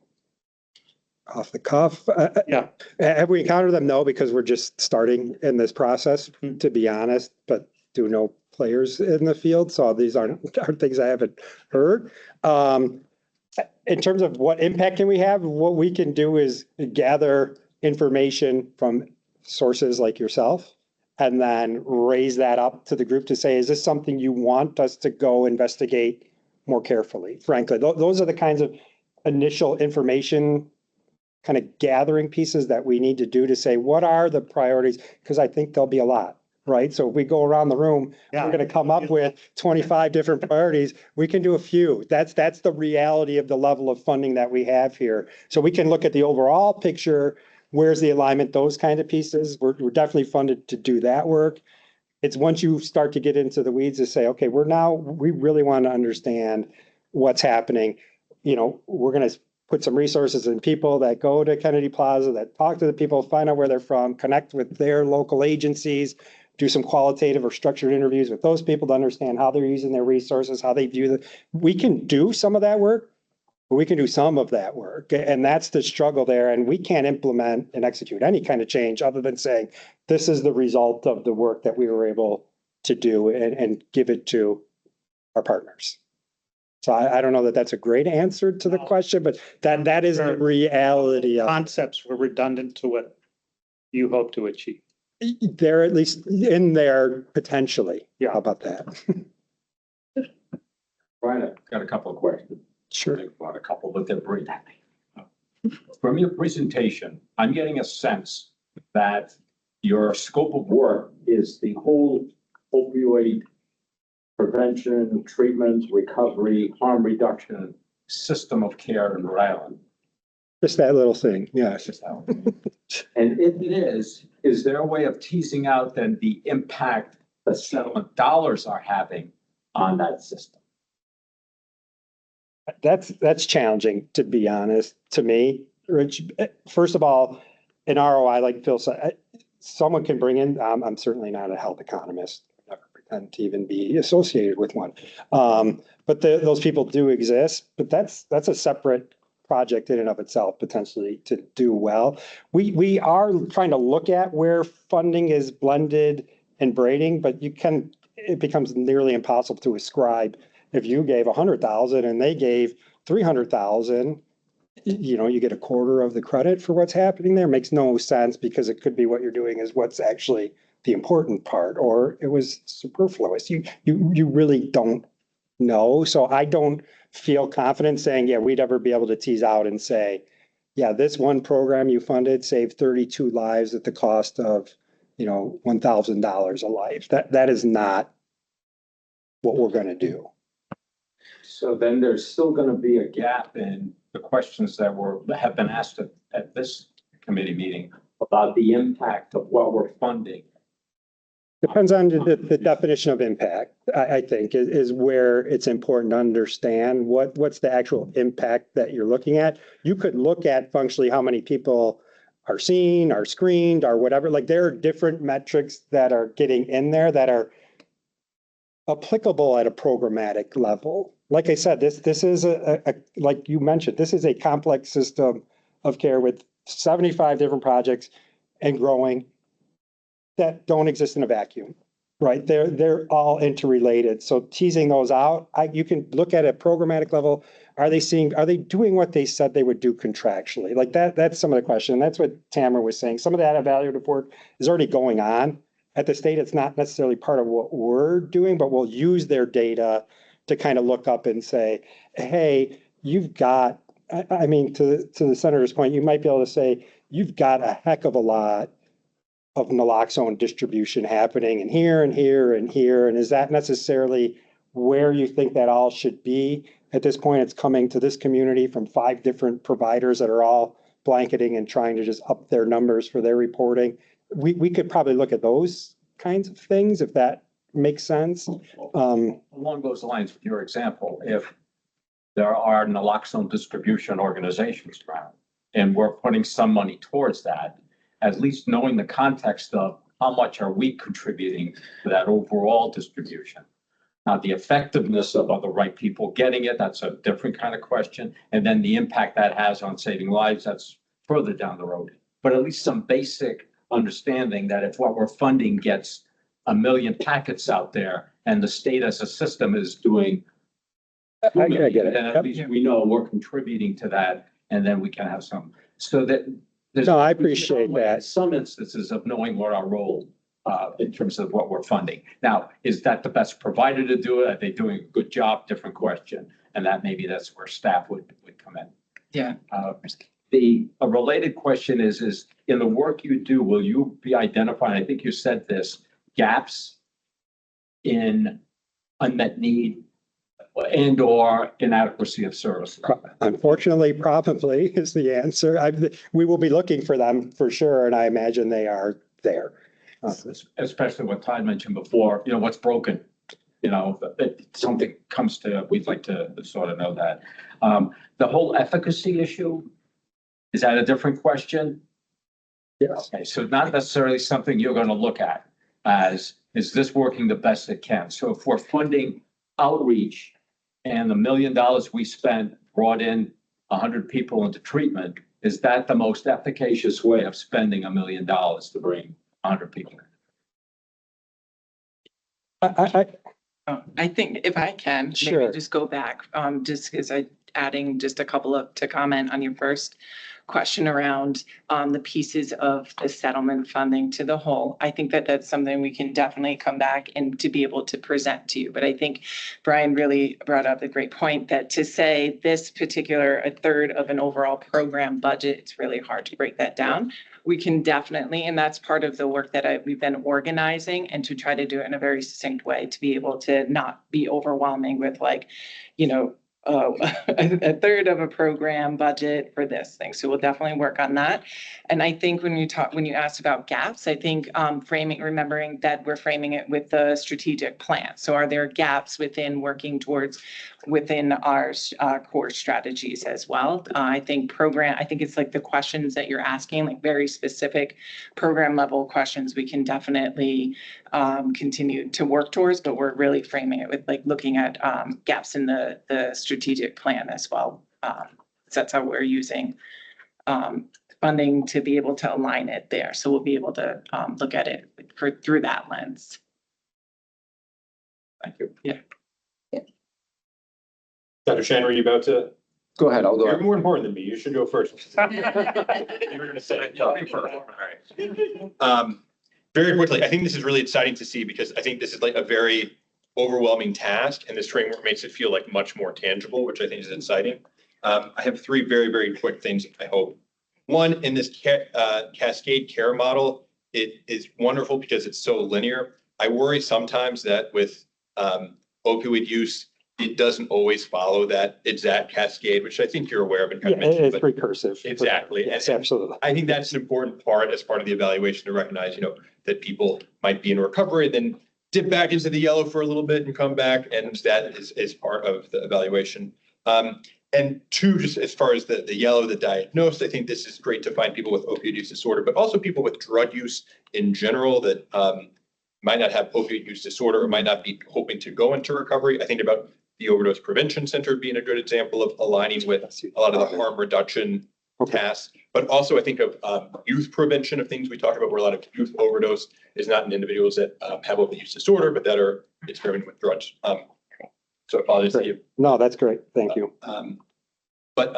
off the cuff, Yeah. have we encountered them? No, because we're just starting in this process, to be honest, but do know players in the field. So these aren't things I haven't heard. In terms of what impact can we have, what we can do is gather information from sources like yourself and then raise that up to the group to say, is this something you want us to go investigate more carefully? Frankly, those are the kinds of initial information kind of gathering pieces that we need to do to say, what are the priorities? Because I think there'll be a lot, right? So if we go around the room, we're going to come up with 25 different priorities. We can do a few. That's the reality of the level of funding that we have here. So we can look at the overall picture. Where's the alignment? Those kind of pieces. We're definitely funded to do that work. It's once you start to get into the weeds to say, okay, we really want to understand what's happening. We're going to put some resources in people that go to Kennedy Plaza, that talk to the people, find out where they're from, connect with their local agencies, do some qualitative or structured interviews with those people to understand how they're using their resources, how they view we can do some of that work, but we can do some of that work. And that's the struggle there. And we can't implement and execute any kind of change other than saying, this is the result of the work that we were able to do and give it to our partners. So I don't know that that's a great answer to the question, but that is the reality of concepts were redundant to what you hope to achieve. They're at least in there potentially. Yeah. How about that? Brian, I've got a couple of questions. Sure. Not a couple, but they're brief. From your presentation, I'm getting a sense that your scope of work is the whole opioid prevention, treatment, recovery, harm reduction system of care in Rhode Island. Just that little thing, yes. And if it is there a way of teasing out then the impact the settlement dollars are having on that system? That's challenging, to be honest, to me, Rich. First of all, an ROI, like Phil said, someone can bring in, I'm certainly not a health economist, never pretend to even be associated with one. But those people do exist, but that's a separate project in and of itself, potentially to do well. We are trying to look at where funding is blended and braiding, but it becomes nearly impossible to ascribe. If you gave 100,000 and they gave 300,000, you get a quarter of the credit for what's happening there. Makes no sense, because it could be what you're doing is what's actually the important part, or it was superfluous. You really don't know. So I don't feel confident saying, yeah, we'd ever be able to tease out and say, yeah, this one program you funded saved 32 lives at the cost of, $1,000 a life. That is not what we're going to do. So then there's still going to be a gap in the questions that have been asked at this committee meeting about the impact of what we're funding. Depends on the definition of impact, I think, is where it's important to understand what's the actual impact that you're looking at. You could look at functionally how many people are seen, are screened, or whatever. Like, there are different metrics that are getting in there that are applicable at a programmatic level. Like I said, this is like you mentioned, this is a complex system of care with 75 different projects and growing that don't exist in a vacuum, right? They're all interrelated. So teasing those out, you can look at a programmatic level. Are they doing what they said they would do contractually? Like that's some of the question. That's what Tamara was saying. Some of that evaluative work is already going on at the state. It's not necessarily part of what we're doing, but we'll use their data to kind of look up and say, hey, you've got, I mean, to the senator's point, you might be able to say, you've got a heck of a lot of naloxone distribution happening and here and here and here. And is that necessarily where you think that all should be? At this point, it's coming to this community from 5 different providers that are all blanketing and trying to just up their numbers for their reporting. We could probably look at those kinds of things, if that makes sense. Along those lines, with your example, if there are naloxone distribution organizations around and we're putting some money towards that, at least knowing the context of how much are we contributing to that overall distribution. Now, the effectiveness of the right people getting it, that's a different kind of question. And then the impact that has on saving lives, that's further down the road. But at least some basic understanding that if what we're funding gets 1 million packets out there and the state as a system is doing, I get it. then at least we know we're contributing to that, and then we can have some. So that there's. No, I appreciate that. Some instances of knowing what our role in terms of what we're funding. Now, is that the best provider to do it? Are they doing a good job? Different question. And that's where staff would come in. Yeah. A related question is in the work you do, will you be identifying, I think you said this, gaps in unmet need and or inadequacy of service? Unfortunately, probably is the answer. We will be looking for them for sure, and I imagine they are there. Especially what Todd mentioned before, what's broken, if something comes to, we'd like to sort of know that. The whole efficacy issue, is that a different question? Yes. Okay, so not necessarily something you're going to look at as, is this working the best it can? So if we're funding outreach and the $1 million we spent brought in 100 people into treatment, is that the most efficacious way of spending $1 million to bring 100 people in? I think if I can, Sure. maybe just go back, just because adding just a couple to comment on your first question around the pieces of the settlement funding to the whole. I think that that's something we can definitely come back and to be able to present to you. But I think Brian really brought up a great point that to say this particular a third of an overall program budget, it's really hard to break that down. We can definitely, and that's part of the work that we've been organizing and to try to do it in a very succinct way to be able to not be overwhelming with a third of a program budget for this thing. So we'll definitely work on that. And I think when you asked about gaps, I think remembering that we're framing it with the strategic plan. So are there gaps within within our core strategies as well? I think it's like the questions that you're asking, like very specific program level questions we can definitely continue to work towards, but we're really framing it with like looking at gaps in the strategic plan as well. So that's how we're using funding to be able to align it there. So we'll be able to look at it through that lens. Thank you. Yeah. Dr. Shan, were you about to? Go ahead, I'll go. You're more important than me. You should go first. You were gonna say. All right. Very quickly, I think this is really exciting to see because I think this is like a very overwhelming task and this framework makes it feel like much more tangible, which I think is exciting. I have three very, very quick things, I hope. One, in this cascade care model, it is wonderful because it's so linear. I worry sometimes that with opioid use, it doesn't always follow that exact cascade, which I think you're aware of and kind of Yeah, mentioned. it's but- recursive. Exactly. Yes, And absolutely. I think that's an important part as part of the evaluation to recognize, that people might be in recovery, then dip back into the yellow for a little bit and come back. And that is part of the evaluation. And two, just as far as the yellow, the diagnosed, I think this is great to find people with opioid use disorder, but also people with drug use in general that might not have opioid use disorder or might not be hoping to go into recovery. I think about the Overdose Prevention Center being a good example of aligning with a lot of the harm reduction tasks. But also I think of youth prevention of things we talked about where a lot of youth overdose is not in individuals that have opioid use disorder, but that are experimenting with drugs. So apologies to you. No, that's great. Thank you. But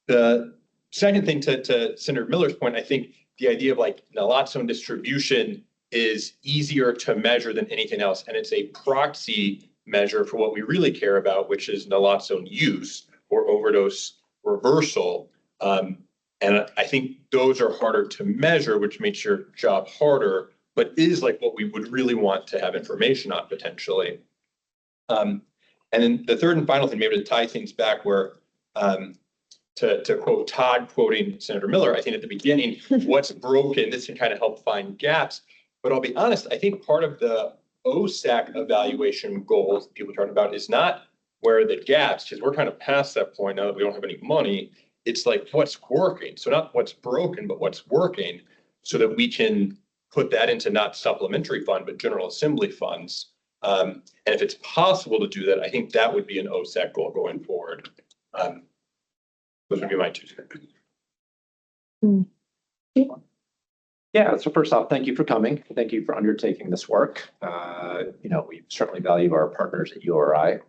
the second thing to Senator Miller's point, I think the idea of like naloxone distribution is easier to measure than anything else. And it's a proxy measure for what we really care about, which is naloxone use or overdose reversal. And I think those are harder to measure, which makes your job harder, but is like what we would really want to have information on potentially. And then the third and final thing, maybe to tie things back where, to quote Todd, quoting Senator Miller, I think at the beginning, what's broken, this can kind of help find gaps. But I'll be honest, I think part of the OSAC evaluation goals people talking about is not where are the gaps, because we're kind of past that point now that we don't have any money. It's like what's working. So not what's broken, but what's working so that we can put that into not supplementary fund, but general assembly funds. And if it's possible to do that, I think that would be an OSAC goal going forward. Those would be my two. Yeah, so first off, thank you for coming. Thank you for undertaking this work. We certainly value our partners at URI.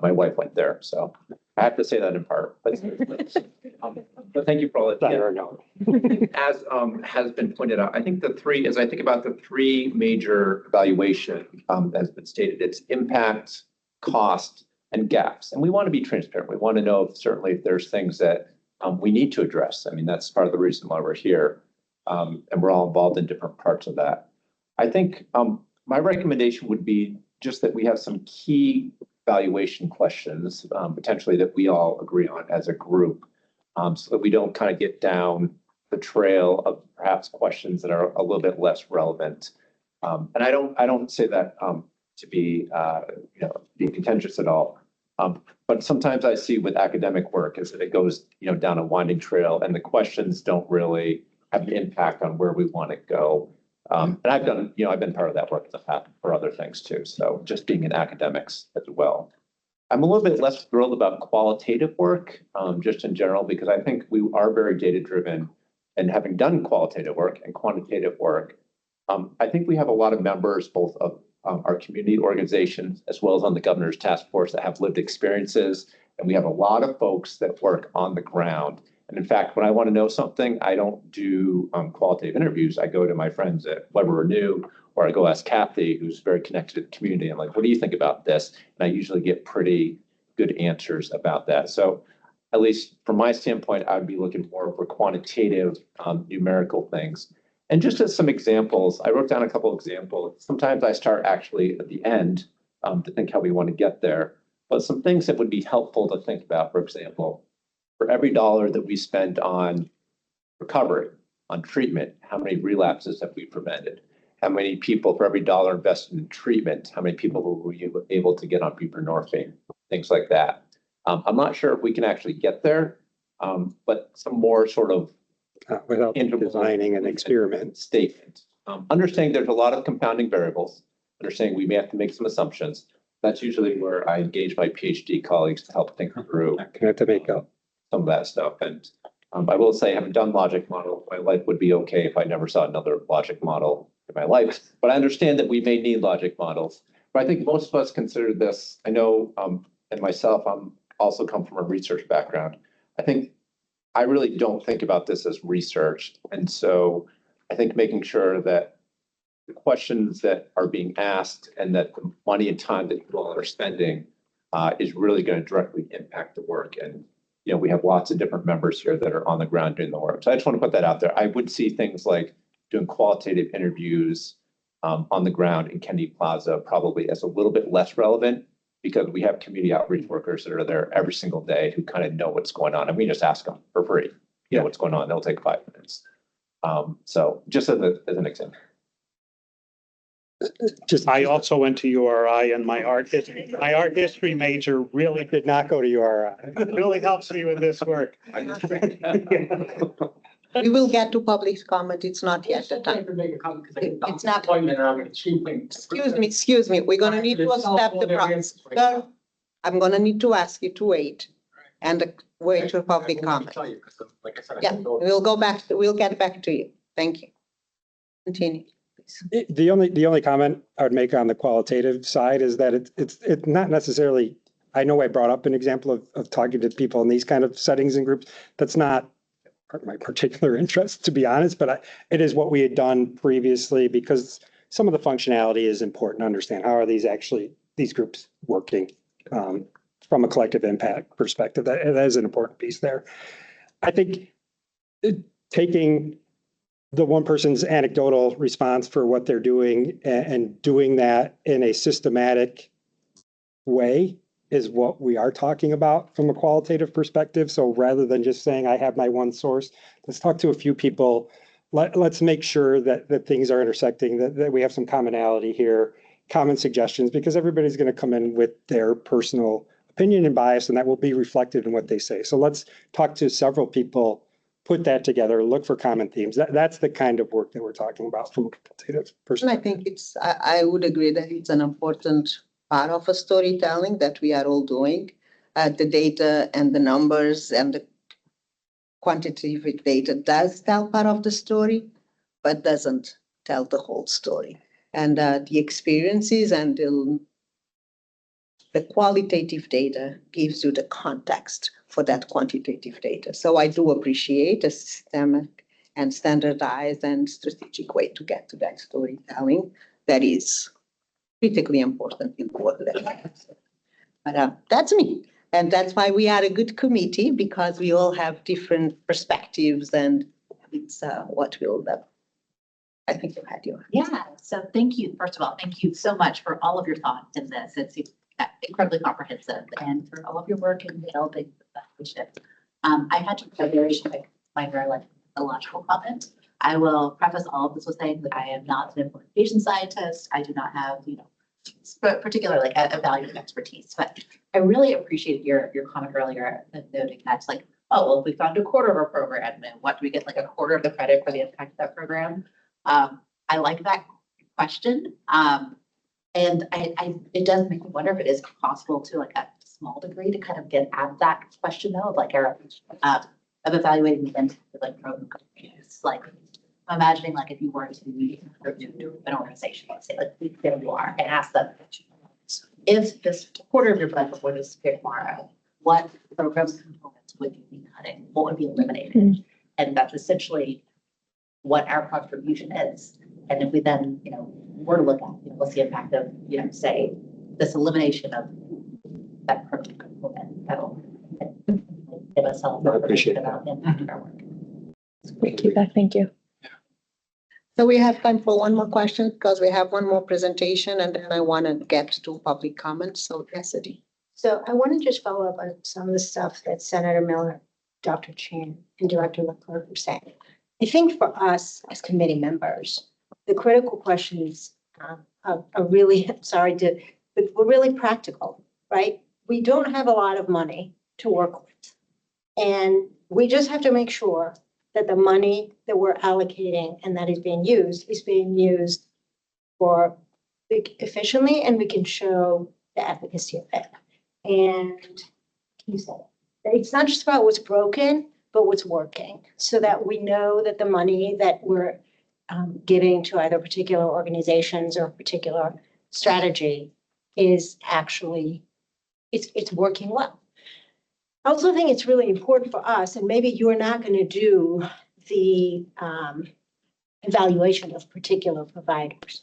My wife went there, so I have to say that in part. But thank you for all that. As has been pointed out, I think as I think about the three major evaluation that's been stated, it's impact, cost, and gaps. And we want to be transparent. We want to know certainly if there's things that we need to address. I mean, that's part of the reason why we're here. And we're all involved in different parts of that. I think my recommendation would be just that we have some key evaluation questions, potentially that we all agree on as a group, so that we don't kind of get down the trail of perhaps questions that are a little bit less relevant. And I don't say that to be be contentious at all. But sometimes I see with academic work is that it goes down a winding trail and the questions don't really have an impact on where we want to go. And I've been part of that work in the past for other things too. So just being in academics as well. I'm a little bit less thrilled about qualitative work, just in general, because I think we are very data driven and having done qualitative work and quantitative work, I think we have a lot of members, both of our community organizations, as well as on the governor's task force that have lived experiences. And we have a lot of folks that work on the ground. And in fact, when I want to know something, I don't do qualitative interviews. I go to my friends at Weber Renew, or I go ask Kathy, who's very connected to the community. I'm like, what do you think about this? And I usually get pretty good answers about that. So at least from my standpoint, I would be looking more for quantitative numerical things. And just as some examples, I wrote down a couple examples. Sometimes I start actually at the end to think how we want to get there. But some things that would be helpful to think about, for example, for every dollar that we spend on recovery, on treatment, how many relapses have we prevented? How many people, for every dollar invested in treatment, how many people were we able to get on buprenorphine? Things like that. I'm not sure if we can actually get there, but some more sort of Without interval designing an experiment. statement. Understanding there's a lot of compounding variables, understanding we may have to make some assumptions. That's usually where I engage my PhD colleagues to help think through Not gonna have to make up. some of that stuff. And I will say, having done logic model, my life would be okay if I never saw another logic model in my life. But I understand that we may need logic models. But I think most of us consider this, I know, and myself, I'm also come from a research background. I think I really don't think about this as research. And so I think making sure that the questions that are being asked and that the money and time that you all are spending is really going to directly impact the work. And, you know, we have lots of different members here that are on the ground doing the work. So I just want to put that out there. I would see things like doing qualitative interviews on the ground in Kennedy Plaza probably as a little bit less relevant, because we have community outreach workers that are there every single day who kind of know what's going on, and we just ask them for free, you know, what's going on. They'll take 5 minutes. So just as an example. Just, I also went to URI, and my art history major really did not go to URI. really helps me with this work. We will get to public comment. It's not yet the time. It's not. Excuse me. We're gonna need to step the process. Sir, I'm gonna need to ask you to wait and wait for public comment. Yeah, we'll get back to you. Thank you. Continue. please. The only comment I would make on the qualitative side is that it's not necessarily, I know I brought up an example of talking to people in these kind of settings and groups. That's not my particular interest, to be honest, but it is what we had done previously, because some of the functionality is important to understand. How are these groups working from a collective impact perspective? That is an important piece there. I think taking the one person's anecdotal response for what they're doing and doing that in a systematic way is what we are talking about from a qualitative perspective. So rather than just saying, I have my one source, let's talk to a few people. Let's make sure that things are intersecting, that we have some commonality here, common suggestions, because everybody's going to come in with their personal opinion and bias, and that will be reflected in what they say. So let's talk to several people, put that together, look for common themes. That's the kind of work that we're talking about from a qualitative And perspective. I think I would agree that it's an important part of a storytelling that we are all doing. The data and the numbers and the quantitative data does tell part of the story, but doesn't tell the whole story. And the experiences and the qualitative data gives you the context for that quantitative data. So I do appreciate a systemic and standardized and strategic way to get to that storytelling that is critically important in the work that we have. But that's me. And that's why we are a good committee, because we all have different perspectives, and it's what we'll do. I think you had your. Yeah, so thank you. First of all, thank you so much for all of your thought in this. It's incredibly comprehensive, and for all of your work in developing the leadership. I had to put a very minor, like a logical comment. I will preface all of this with saying that I am not an implementation scientist. I do not have, particular like evaluative expertise, but I really appreciate your comment earlier noting that it's like, oh, well, if we found a quarter of our program, and what do we get, like a quarter of the credit for the impact of that program? I like that question. And it does make me wonder if it is possible to, like, a small degree, to kind of get at that question though, of like of evaluating the impact of like program. It's like, I'm imagining like if you were to do an organization, let's say like there you are, and ask them, if this quarter of your budget were to disappear tomorrow, what programs components would you be cutting? What would be eliminated? And that's essentially what our contribution is. And if we then, were to look at, what's the impact of, say, this elimination of that program component, that'll give us all the information about the impact of our work. Great feedback. Thank you. So we have time for one more question, because we have one more presentation, and then I want to get to public comments. So Cassidy. So I want to just follow up on some of the stuff that Senator Miller, Dr. Chan, and Director Leclerc were saying. I think for us as committee members, the critical questions are really, but we're really practical, right? We don't have a lot of money to work with. And we just have to make sure that the money that we're allocating and that is being used for efficiently, and we can show the efficacy of it. And you said it's not just about what's broken, but what's working, so that we know that the money that we're giving to either particular organizations or particular strategy is actually, it's working well. I also think it's really important for us, and maybe you're not going to do the evaluation of particular providers,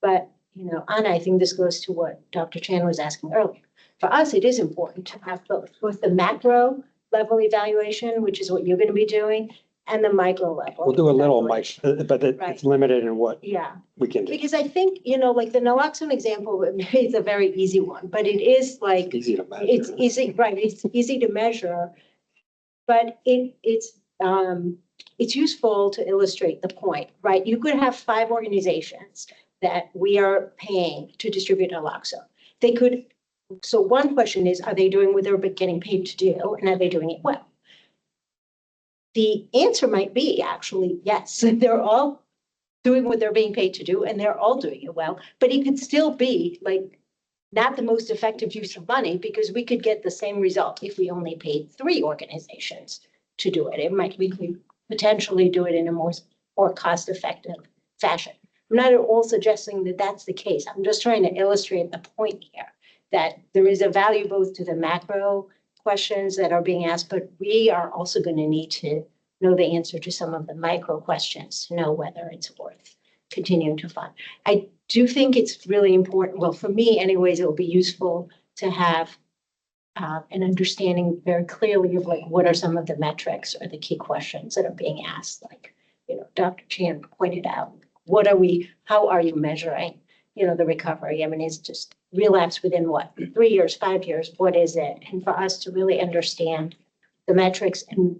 but Anna, I think this goes to what Dr. Chan was asking earlier. For us, it is important to have both the macro level evaluation, which is what you're going to be doing, and the micro level. We'll do a little, evaluation. but Right. it's limited in what Yeah, we can do. because I think, like the naloxone example, maybe it's a very easy one, but it is like, Easy to measure. it's easy, right? It's easy to measure, but it's useful to illustrate the point, right? You could have 5 organizations that we are paying to distribute naloxone. They could. So one question is, are they doing what they're getting paid to do, and are they doing it well? The answer might be actually yes. They're all doing what they're being paid to do, and they're all doing it well. But it could still be like not the most effective use of money, because we could get the same result if we only paid 3 organizations to do it. We could potentially do it in a more cost-effective fashion. I'm not at all suggesting that that's the case. I'm just trying to illustrate the point here, that there is a value both to the macro questions that are being asked, but we are also going to need to know the answer to some of the micro questions to know whether it's worth continuing to fund. I do think it's really important. Well, for me anyways, it will be useful to have an understanding very clearly of like, what are some of the metrics or the key questions that are being asked? Like, Dr. Chan pointed out, how are you measuring, the recovery? I mean, it's just relapse within what, 3 years, 5 years, what is it? And for us to really understand the metrics and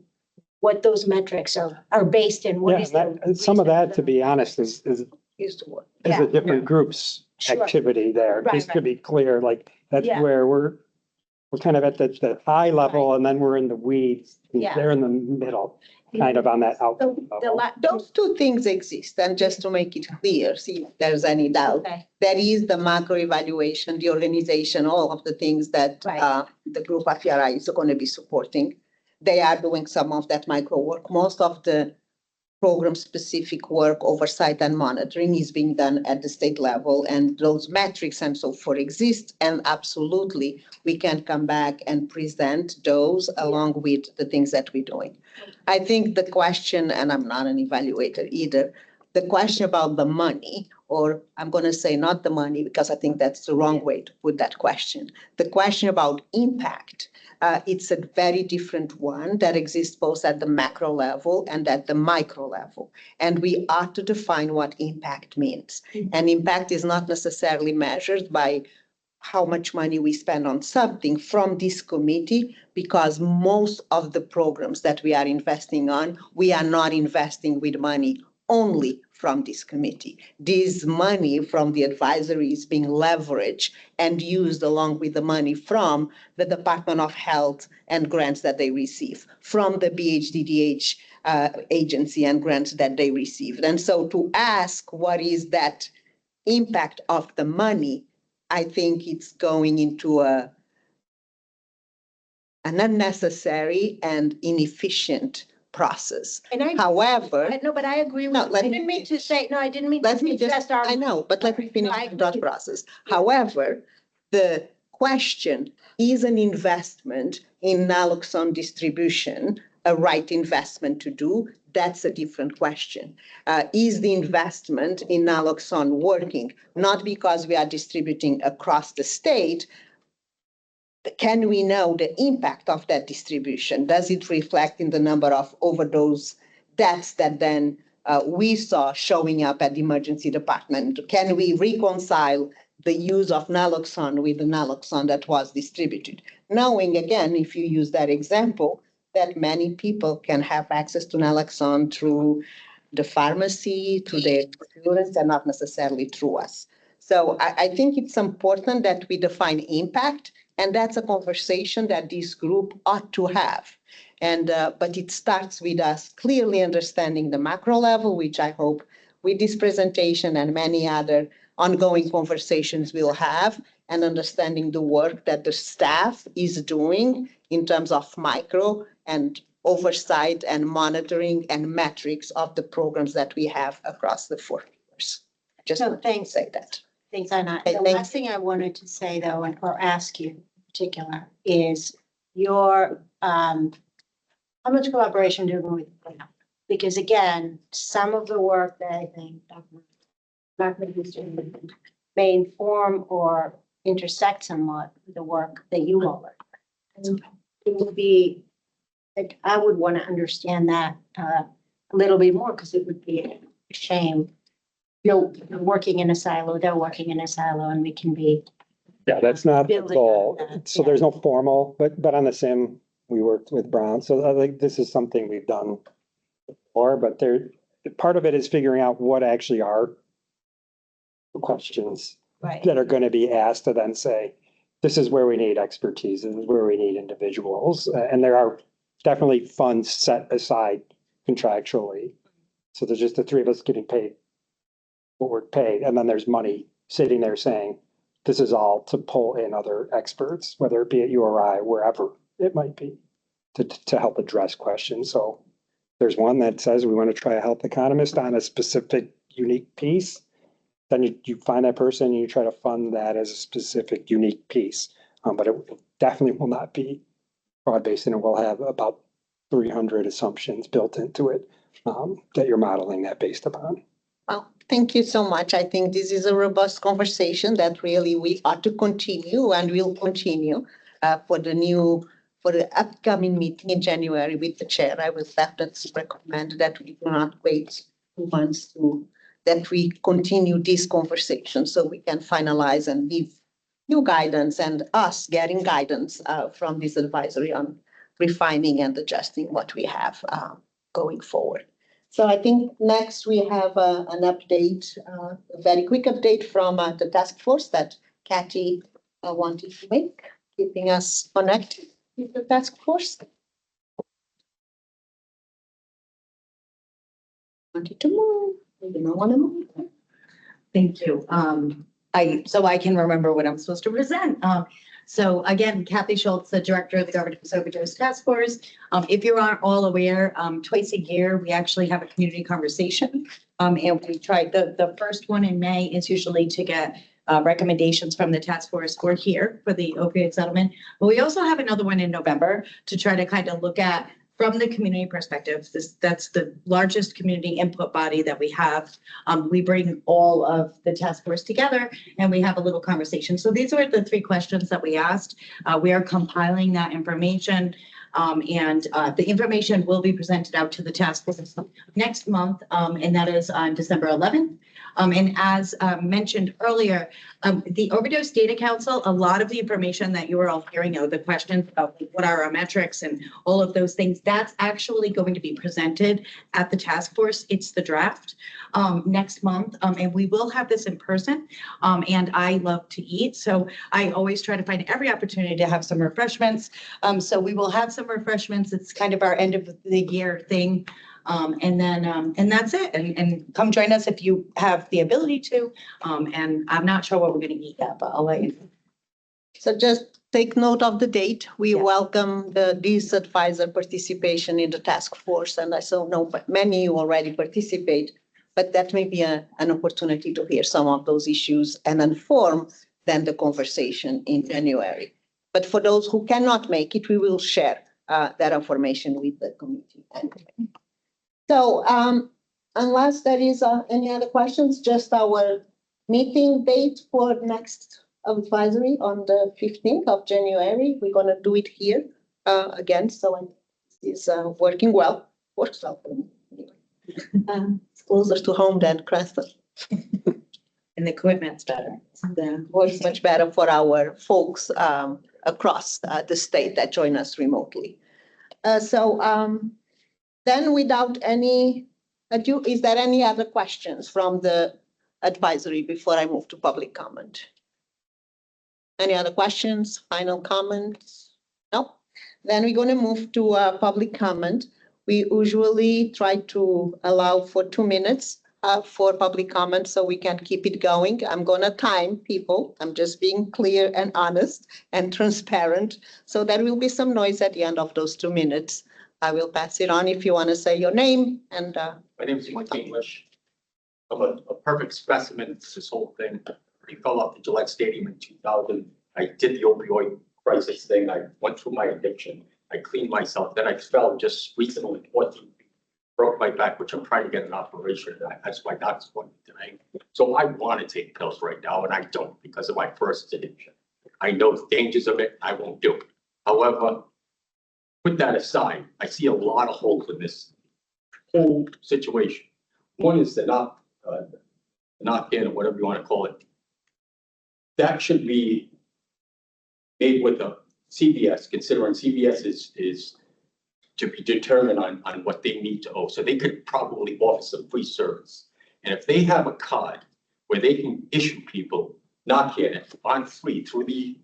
what those metrics are based in. What Yeah, is some of that, to be honest, is used to work. a different group's Sure. activity there. Right, Just to be clear, like, that's Yeah. where we're kind of at the high level, and then we're in the weeds. Yeah. They're in the middle, kind of on that outcome So level. Those two things exist, and just to make it clear, see if there's any doubt. Okay. There is the macro evaluation, the organization, all of the things that Right. the group of FRI is going to be supporting. They are doing some of that micro work. Most of the program-specific work, oversight and monitoring is being done at the state level, and those metrics and so forth exist. And absolutely, we can come back and present those along with the things that we're doing. I think the question, and I'm not an evaluator either, the question about the money, or I'm going to say not the money, because I think that's the wrong way to put that question. The question about impact, it's a very different one that exists both at the macro level and at the micro level. And we ought to define what impact means. And impact is not necessarily measured by how much money we spend on something from this committee, because most of the programs that we are investing on, we are not investing with money only from this committee. This money from the advisory is being leveraged and used along with the money from the Department of Health and grants that they receive, from the BHDDH agency and grants that they received. And so to ask what is that impact of the money, I think it's going into an unnecessary and inefficient process. And However, no, but I agree with, No, let I me didn't mean to finish. say, no, I didn't mean to let me suggest just, our. I know, but let me finish I the thought agree. process. However, the question, is an investment in naloxone distribution a right investment to do? That's a different question. Is the investment in naloxone working? Not because we are distributing across the state. Can we know the impact of that distribution? Does it reflect in the number of overdose deaths that then we saw showing up at the emergency department? Can we reconcile the use of naloxone with the naloxone that was distributed. Knowing again, if you use that example, that many people can have access to naloxone through the pharmacy, through their insurance, and not necessarily through us. So I think it's important that we define impact, and that's a conversation that this group ought to have. And but it starts with us clearly understanding the macro level, which I hope with this presentation and many other ongoing conversations we'll have, and understanding the work that the staff is doing in terms of micro and oversight and monitoring and metrics of the programs that we have across the 4 years. Just So want to say that. Thanks, Anna. Okay, The thank last thing I wanted to say though, or ask you in particular, is your, how much collaboration do we have? Because again, some of the work that I think Dr. Macri is doing may inform or intersect somewhat with the work that you all are. And it would be, like, I would want to understand that a little bit more, because it would be a shame. You're working in a silo, they're working in a silo, and we can be, Yeah, that's not the Building goal. on that, So yeah. there's no formal, but on the sim, we worked with Brown. So I think this is something we've done before, but part of it is figuring out what actually are the questions right. that are going to be asked to then say, this is where we need expertise, this is where we need individuals. And there are definitely funds set aside contractually. So there's just the three of us getting paid what we're paid. And then there's money sitting there saying, this is all to pull in other experts, whether it be at URI, wherever it might be, to help address questions. So there's one that says we want to try a health economist on a specific unique piece. Then you find that person and you try to fund that as a specific unique piece. But it definitely will not be broad-based, and it will have about 300 assumptions built into it that you're modeling that based upon. Well, thank you so much. I think this is a robust conversation that really we ought to continue and will continue for the upcoming meeting in January with the chair. I will definitely recommend that we do not wait 2 months that we continue this conversation so we can finalize and give new guidance and us getting guidance from this advisory on refining and adjusting what we have going forward. So I think next we have an update, a very quick update from the task force that Kathy wanted to make, keeping us connected with the task force. Wanted to move, you don't want to move. Thank you. So I can remember what I'm supposed to present. So again, Kathy Schultz, the Director of the Governance Overdose Task Force. If you aren't all aware, twice a year, we actually have a community conversation. And we tried, the first one in May is usually to get recommendations from the task force or here for the opioid settlement. But we also have another one in November to try to kind of look at from the community perspective. That's the largest community input body that we have. We bring all of the task force together and we have a little conversation. So these are the 3 questions that we asked. We are compiling that information. And the information will be presented out to the task force next month, and that is on December 11th. And as mentioned earlier, the Overdose Data Council, a lot of the information that you are all hearing, the questions about what are our metrics and all of those things, that's actually going to be presented at the task force. It's the draft next month, and we will have this in person. And I love to eat, so I always try to find every opportunity to have some refreshments. So we will have some refreshments. It's kind of our end of the year thing. And that's it. And come join us if you have the ability to. And I'm not sure what we're going to eat yet, but I'll let you know. So just take note of the date. We Yeah. welcome this advisor participation in the task force. And I so know, but many you already participate, but that may be an opportunity to hear some of those issues and inform then the conversation in January. But for those who cannot make it, we will share that information with the committee. So unless there is any other questions, just our meeting date for next advisory on the 15th of January. We're going to do it here again. So it's working well. Works well for me. It's closer to home than Creston. And the equipment's better. Works much better for our folks across the state that join us remotely. Then without any ado, is there any other questions from the advisory before I move to public comment? Any other questions, final comments? No? Then we're going to move to public comment. We usually try to allow for 2 minutes for public comment so we can keep it going. I'm going to time people. I'm just being clear and honest and transparent. So there will be some noise at the end of those 2 minutes. I will pass it on if you want to say your name and. My name is Mike English. I'm a perfect specimen to this whole thing. I fell off the Gillette Stadium in 2000. I did the opioid crisis thing. I went through my addiction. I cleaned myself. Then I fell just recently, 14 feet, broke my back, which I'm trying to get an operation. That's my doctor's appointment today. So I want to take pills right now, and I don't because of my first addiction. I know the dangers of it. I won't do it. However, put that aside, I see a lot of holes in this whole situation. One is the knock-in, or whatever you want to call it. That should be made with a CVS, considering CVS is to be determined on what they need to owe. So they could probably offer some free service. And if they have a card where they can issue people knock-in on free through the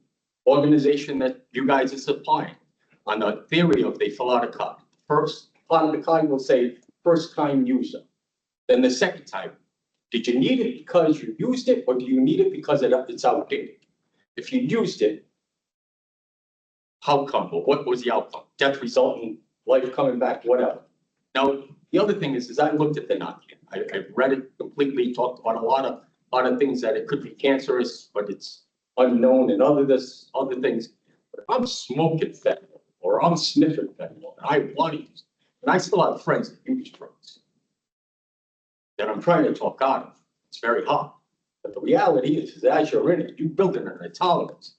organization that you guys are supplying, on the theory of they fill out a card. First part of the card will say first time user. Then the second time, did you need it because you used it or do you need it because it's outdated? If you used it, how come? Or what was the outcome? Death resulting, life coming back, whatever. Now, the other thing is I looked at the knock-in. I read it completely, talked about a lot of things that it could be cancerous, but it's unknown and other things. But if I'm smoking fentanyl, or I'm sniffing fentanyl, and I want to use it, and I still have friends that use drugs that I'm trying to talk out of. It's very hard. But the reality is as you're in it, you build an intolerance.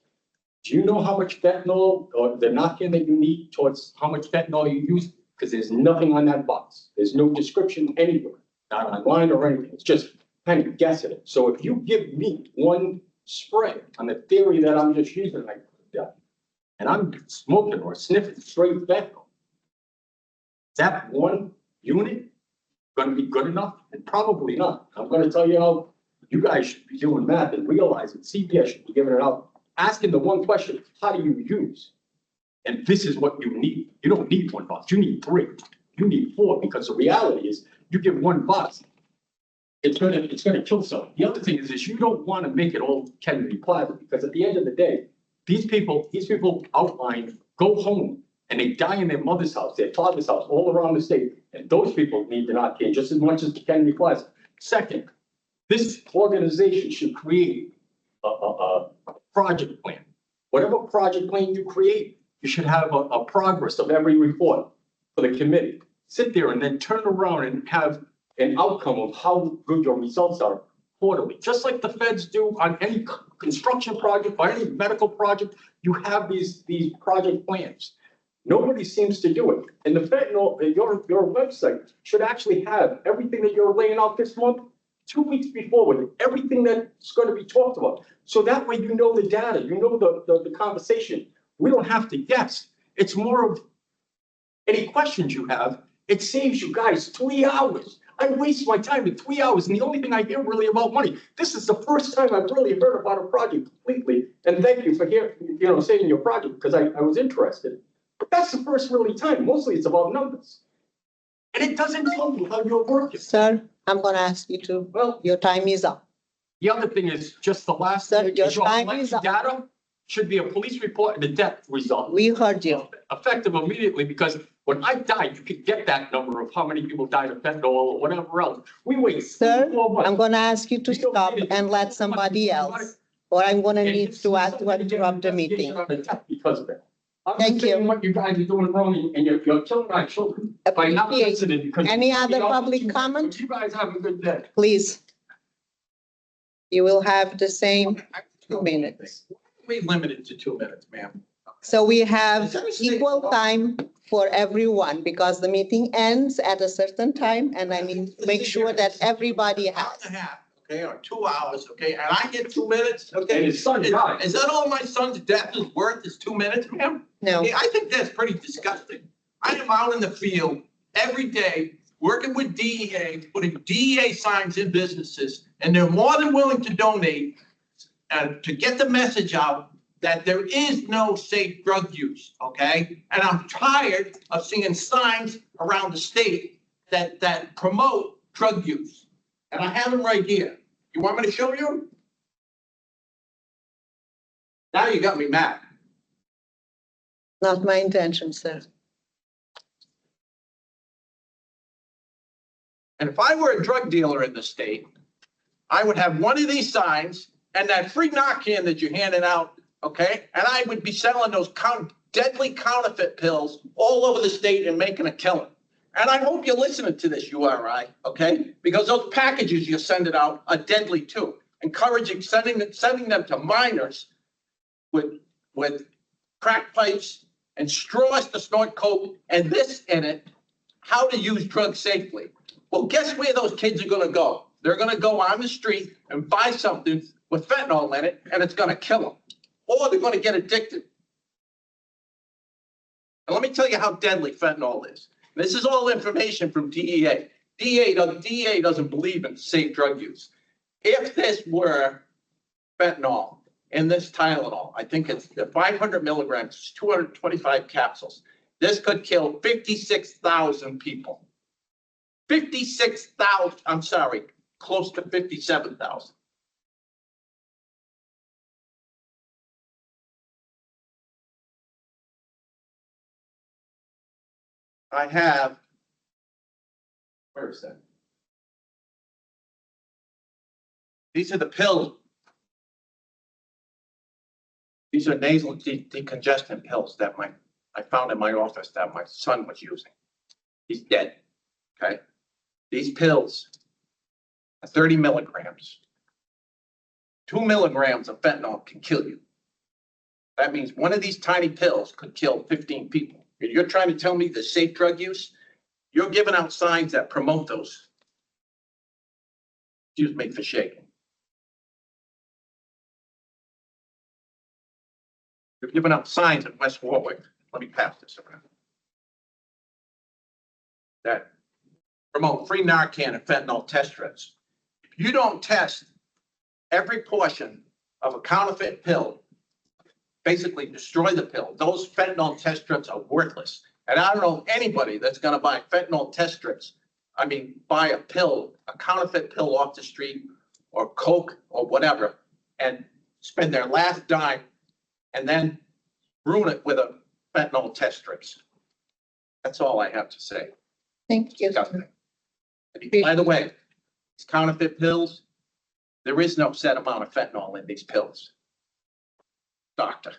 Do you know how much fentanyl or the knock-in that you need towards how much fentanyl you use? Because there's nothing on that box. There's no description anywhere, not online or anything. It's just kind of guessing it. So if you give me one spray on the theory that I'm just using like that, and I'm smoking or sniffing straight fentanyl, is that one unit going to be good enough? And probably not. I'm going to tell you how you guys should be doing math and realizing CPS should be giving it out, asking the one question, how do you use? And this is what you need. You don't need one box. You need 3. You need 4, because the reality is you give one box, it's gonna kill someone. The other thing is you don't want to make it all Kennedy Plaza, because at the end of the day, these people outline, go home, and they die in their mother's house, their father's house, all around the state. And those people need to not care just as much as the Kennedy Plaza. Second, this organization should create a project plan. Whatever project plan you create, you should have a progress of every report for the committee. Sit there and then turn around and have an outcome of how good your results are quarterly. Just like the feds do on any construction project or any medical project, you have these project plans. Nobody seems to do it. And the fentanyl, your website should actually have everything that you're laying out this month 2 weeks before, with everything that's going to be talked about. So that way you know the data, you know the conversation. We don't have to guess. It's more of any questions you have. It saves you guys 3 hours. I waste my time in 3 hours, and the only thing I hear really about money. This is the first time I've really heard about a project completely. And thank you for saying your project, because I was interested. But that's the first really time. Mostly it's about numbers. And it doesn't tell you how you're working. Sir, I'm going to ask you to, Well, your time is up. the other thing is just the last. Sir, your is your time collected is up. data should be a police report and a death result. We heard you. Effective immediately, because when I died, you could get that number of how many people died of fentanyl or whatever else. We wait. Sir, 4 months. I'm going to ask you to We don't stop need it. and let somebody else, or I'm going to And need it's to ask to somebody to get an interrupt the meeting. investigation on the death because of it. I'm Thank just saying you. what you guys are doing wrong, and you're killing our children by not Appreciate. listening. Because Any other you know, public comment? You guys have a good day. Please. You will have the same 2 minutes. We limited to 2 minutes, ma'am. So we have equal time for everyone, because the meeting ends at a certain time, and I need to make sure that everybody Hour has. and a half, okay, or 2 hours, okay, and I get 2 minutes, okay? And his son died. Is that all my son's death is worth, is 2 minutes, ma'am? No, Yeah, I think that's pretty disgusting. I am out in the field every day, working with DEA, putting DEA signs in businesses, and they're more than willing to donate to get the message out that there is no safe drug use, okay? And I'm tired of seeing signs around the state that promote drug use. And I have them right here. You want me to show you? Now you got me mad. not my intention, sir. And if I were a drug dealer in the state, I would have one of these signs and that free Narcan that you're handing out, okay? And I would be selling those deadly counterfeit pills all over the state and making a killing. And I hope you're listening to this, URI, okay? Because those packages you're sending out are deadly too. Encouraging sending them to minors with crack pipes and straws to snort coke and this in it, how to use drugs safely. Well, guess where those kids are gonna go? They're gonna go on the street and buy something with fentanyl in it, and it's gonna kill them. Or they're gonna get addicted. And let me tell you how deadly fentanyl is. This is all information from DEA. DEA doesn't believe in safe drug use. If this were fentanyl in this Tylenol, I think it's 500 milligrams, 225 capsules. This could kill 56,000 people. 56,000, I'm sorry, close to 57,000. I have, where is that? These are the pills. These are nasal decongestant pills that I found in my office that my son was using. He's dead, okay? These pills are 30 milligrams. 2 milligrams of fentanyl can kill you. That means one of these tiny pills could kill 15 people. You're trying to tell me the safe drug use? You're giving out signs that promote those. Excuse me for shaking. You're giving out signs in West Warwick. Let me pass this around. That promote free Narcan and fentanyl test strips. If you don't test every portion of a counterfeit pill, basically destroy the pill. Those fentanyl test strips are worthless. And I don't know anybody that's going to buy fentanyl test strips. I mean, buy a pill, a counterfeit pill off the street or Coke or whatever, and spend their last dime and then ruin it with a fentanyl test strips. That's all I have to say. Thank you. And by the way, these counterfeit pills, there is no set amount of fentanyl in these pills. Doctor,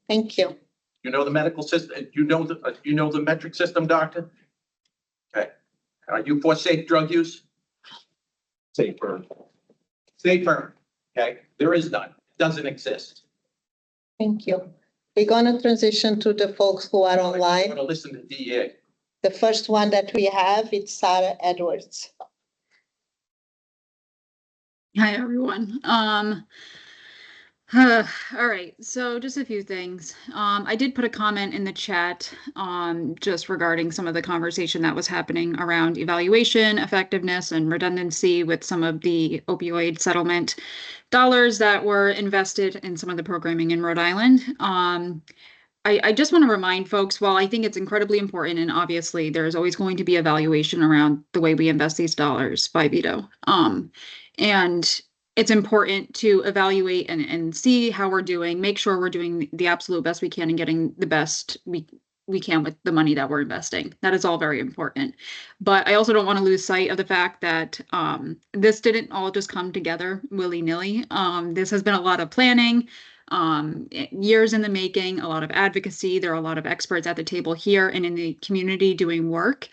Thank you. you know the medical system, you know the metric system, doctor? Okay. Are you for safe drug use? Safer. Safer, okay? There is none. It doesn't exist. Thank you. We're gonna transition to the folks who are I'm online. gonna listen to DEA. The first one that we have, it's Sarah Edwards. Hi, everyone. All right, so just a few things. I did put a comment in the chat, just regarding some of the conversation that was happening around evaluation, effectiveness, and redundancy with some of the opioid settlement dollars that were invested in some of the programming in Rhode Island. I just want to remind folks, while I think it's incredibly important, and obviously there's always going to be evaluation around the way we invest these dollars by Vito. And it's important to evaluate and see how we're doing, make sure we're doing the absolute best we can and getting the best we can with the money that we're investing. That is all very important. But I also don't want to lose sight of the fact that this didn't all just come together willy-nilly. This has been a lot of planning, years in the making, a lot of advocacy. There are a lot of experts at the table here and in the community doing work.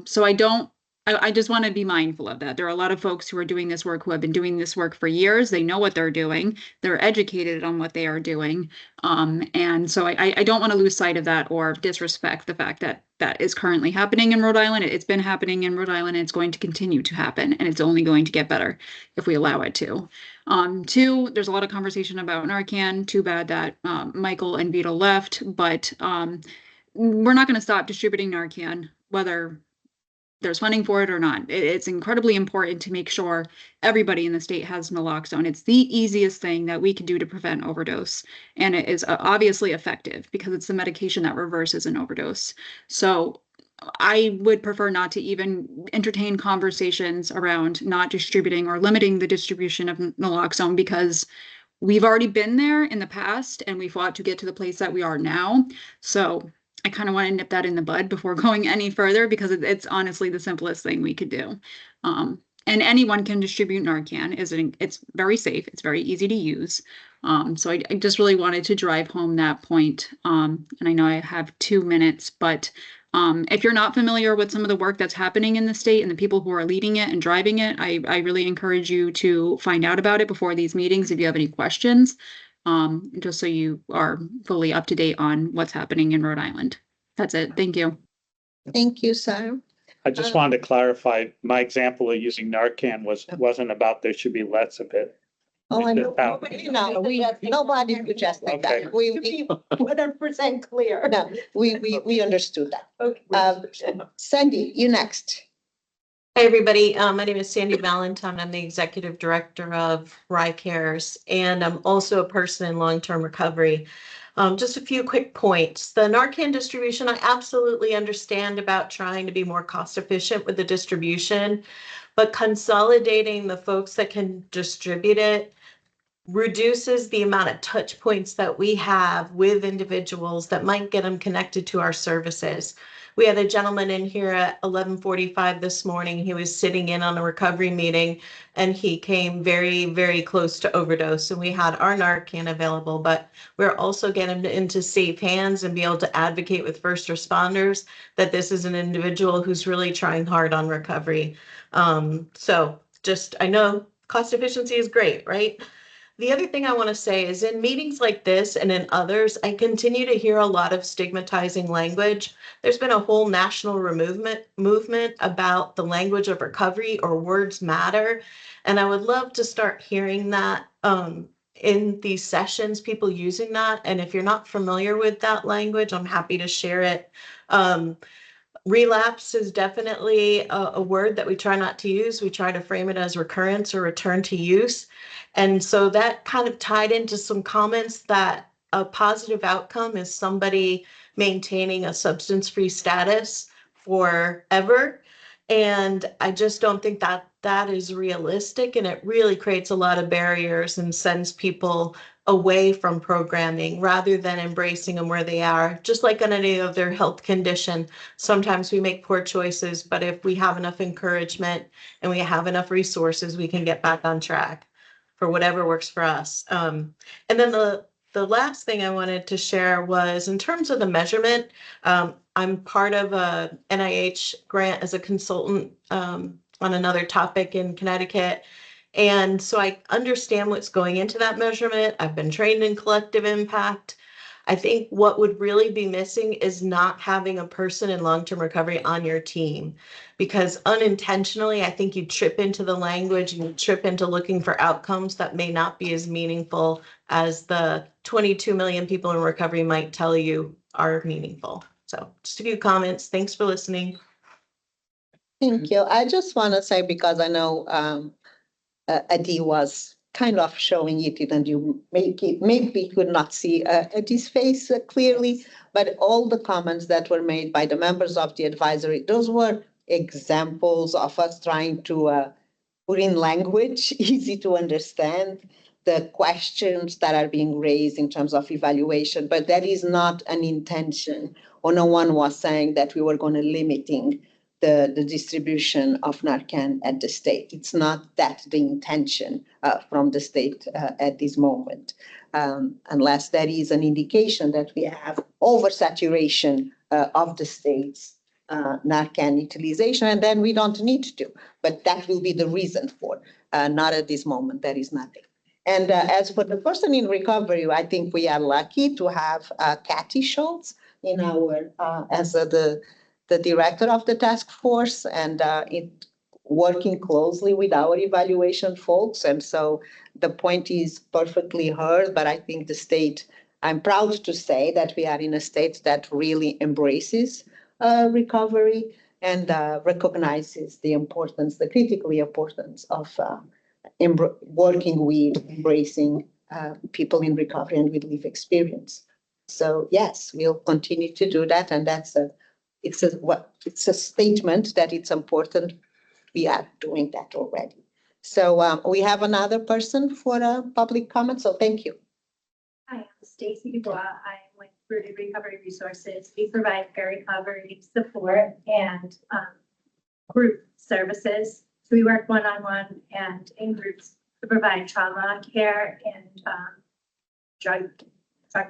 So I don't I just want to be mindful of that. There are a lot of folks who are doing this work who have been doing this work for years. They know what they're doing. They're educated on what they are doing. And so I don't want to lose sight of that or disrespect the fact that that is currently happening in Rhode Island. It's been happening in Rhode Island. And it's going to continue to happen. And it's only going to get better if we allow it to. Two, there's a lot of conversation about Narcan. Too bad that Michael and Vito left. But we're not going to stop distributing Narcan, whether there's funding for it or not. It's incredibly important to make sure everybody in the state has naloxone. It's the easiest thing that we can do to prevent overdose. And it is obviously effective because it's the medication that reverses an overdose. So I would prefer not to even entertain conversations around not distributing or limiting the distribution of naloxone because we've already been there in the past and we fought to get to the place that we are now. So I kind of want to nip that in the bud before going any further because it's honestly the simplest thing we could do. And anyone can distribute Narcan. It's very safe. It's very easy to use. So I just really wanted to drive home that point. And I know I have 2 minutes, but if you're not familiar with some of the work that's happening in the state and the people who are leading it and driving it, I really encourage you to find out about it before these meetings if you have any questions. Just so you are fully up to date on what's happening in Rhode Island. That's it. Thank you. Thank you, Sarah. I just wanted to clarify, my example of using Narcan wasn't about there should be less of it. Oh, I know. Just Nobody suggested Okay. that. We 100% clear. No, we understood that. Okay. Sandy, you next. Hi, everybody. My name is Sandy Valentine. I'm the executive director of Rye Cares, and I'm also a person in long-term recovery. Just a few quick points. The Narcan distribution, I absolutely understand about trying to be more cost efficient with the distribution, but consolidating the folks that can distribute it reduces the amount of touch points that we have with individuals that might get them connected to our services. We had a gentleman in here at 11:45 this morning. He was sitting in on a recovery meeting and he came very, very close to overdose. And we had our Narcan available, but we're also getting into safe hands and be able to advocate with first responders that this is an individual who's really trying hard on recovery. So just, I know cost efficiency is great, right? The other thing I want to say is in meetings like this and in others, I continue to hear a lot of stigmatizing language. There's been a whole national movement about the language of recovery or words matter. And I would love to start hearing that in these sessions, people using that. And if you're not familiar with that language, I'm happy to share it. Relapse is definitely a word that we try not to use. We try to frame it as recurrence or return to use. And so that kind of tied into some comments that a positive outcome is somebody maintaining a substance-free status forever. And I just don't think that that is realistic. And it really creates a lot of barriers and sends people away from programming rather than embracing them where they are. Just like on any other health condition, sometimes we make poor choices, but if we have enough encouragement and we have enough resources, we can get back on track for whatever works for us. And then the last thing I wanted to share was in terms of the measurement, I'm part of a NIH grant as a consultant on another topic in Connecticut. And so I understand what's going into that measurement. I've been trained in collective impact. I think what would really be missing is not having a person in long-term recovery on your team, because unintentionally, I think you trip into the language and you trip into looking for outcomes that may not be as meaningful as the 22 million people in recovery might tell you are meaningful. So just a few comments. Thanks for listening. Thank you. I just want to say, because I know Adi was kind of showing it and you maybe could not see Adi's face clearly, but all the comments that were made by the members of the advisory, those were examples of us trying to put in language easy to understand the questions that are being raised in terms of evaluation, but that is not an intention, or no one was saying that we were going to limiting the distribution of Narcan at the state. It's not that the intention from the state at this moment, unless there is an indication that we have oversaturation of the states Narcan utilization, and then we don't need to. But that will be the reason for, not at this moment, there is nothing. And as for the person in recovery, I think we are lucky to have Kathy Schultz in our, as the director of the task force, and working closely with our evaluation folks. And so the point is perfectly heard, but I think the state, I'm proud to say that we are in a state that really embraces recovery and recognizes the importance, the critical importance of working with, embracing people in recovery and with lived experience. So yes, we'll continue to do that, and it's a statement that it's important. We are doing that already. So we have another person for a public comment. So thank you. Hi, I'm Stacy Dubois. I'm with Rooted Recovery Resources. We provide peer recovery support and group services. So we work one-on-one and in groups to provide trauma care and drug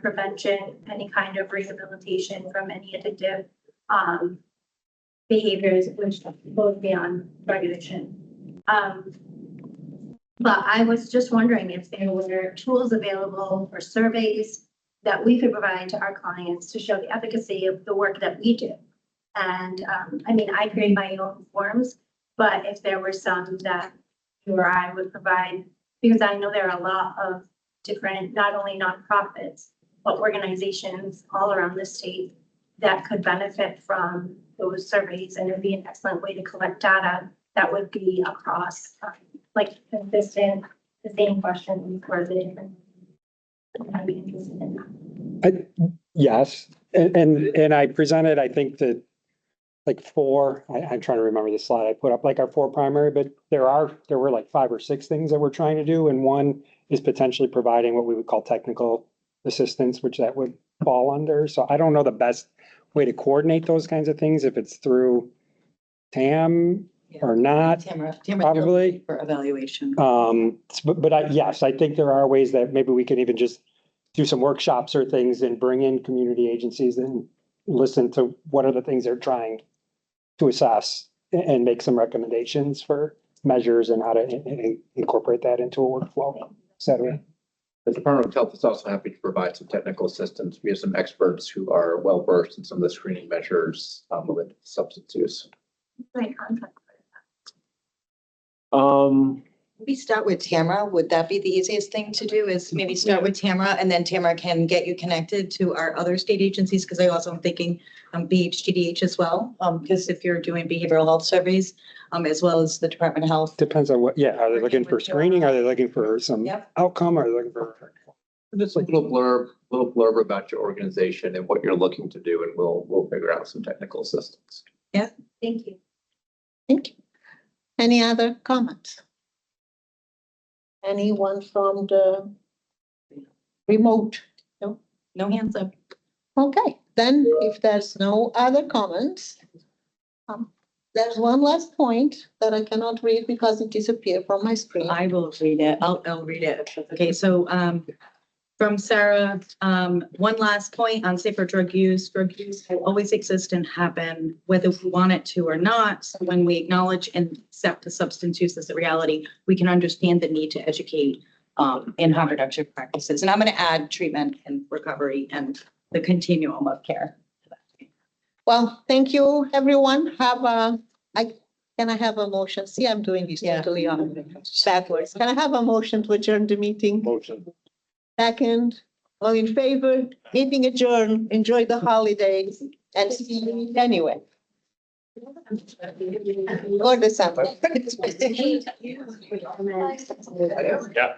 prevention, any kind of rehabilitation from any addictive behaviors, which goes beyond drug addiction. But I was just wondering if there were tools available or surveys that we could provide to our clients to show the efficacy of the work that we do. And I mean, I create my own forms, but if there were some that you or I would provide, because I know there are a lot of different, not only nonprofits, but organizations all around the state that could benefit from those surveys, and it would be an excellent way to collect data that would be across, like consistent, the same question for the different. I'd be interested in that. Yes, and I presented, I think that like four, I'm trying to remember the slide I put up, like our four primary, but there were like 5 or 6 things that we're trying to do. And one is potentially providing what we would call technical assistance, which that would fall under. So I don't know the best way to coordinate those kinds of things, if it's through TAM or not. Tamara Probably. for evaluation. But yes, I think there are ways that maybe we can even just do some workshops or things and bring in community agencies and listen to what are the things they're trying to assess and make some recommendations for measures and how to incorporate that into a workflow, et cetera. The Department of Health is also happy to provide some technical assistance. We have some experts who are well versed in some of the screening measures with substance use. My contract. Maybe start with Tamara. Would that be the easiest thing to do, is maybe start with Tamara, and then Tamara can get you connected to our other state agencies? Because I also am thinking BHTDH as well, because if you're doing behavioral health surveys, as well as the Department of Health. Depends on what, yeah, are they looking for screening? Are they looking for some Yep. outcome? Are they looking for? Just a little blurb about your organization and what you're looking to do, and we'll figure out some technical assistance. Thank you. Thank you. Any other comments? Anyone from the remote? No hands up. Okay, then if there's no other comments, there's one last point that I cannot read because it disappeared from my screen. I will read it. I'll read it. Okay, so from Sarah, one last point on safer drug use. Drug use will always exist and happen whether we want it to or not. So when we acknowledge and accept the substance use as a reality, we can understand the need to educate in harm reduction practices. And I'm going to add treatment and recovery and the continuum of care. Well, thank you, everyone. Can I have a motion? See, I'm doing this totally on backwards. Can I have a motion to adjourn the meeting? Motion. Second, all in favor, meeting adjourned. Enjoy the holidays and see you anyway. Or December. Yeah.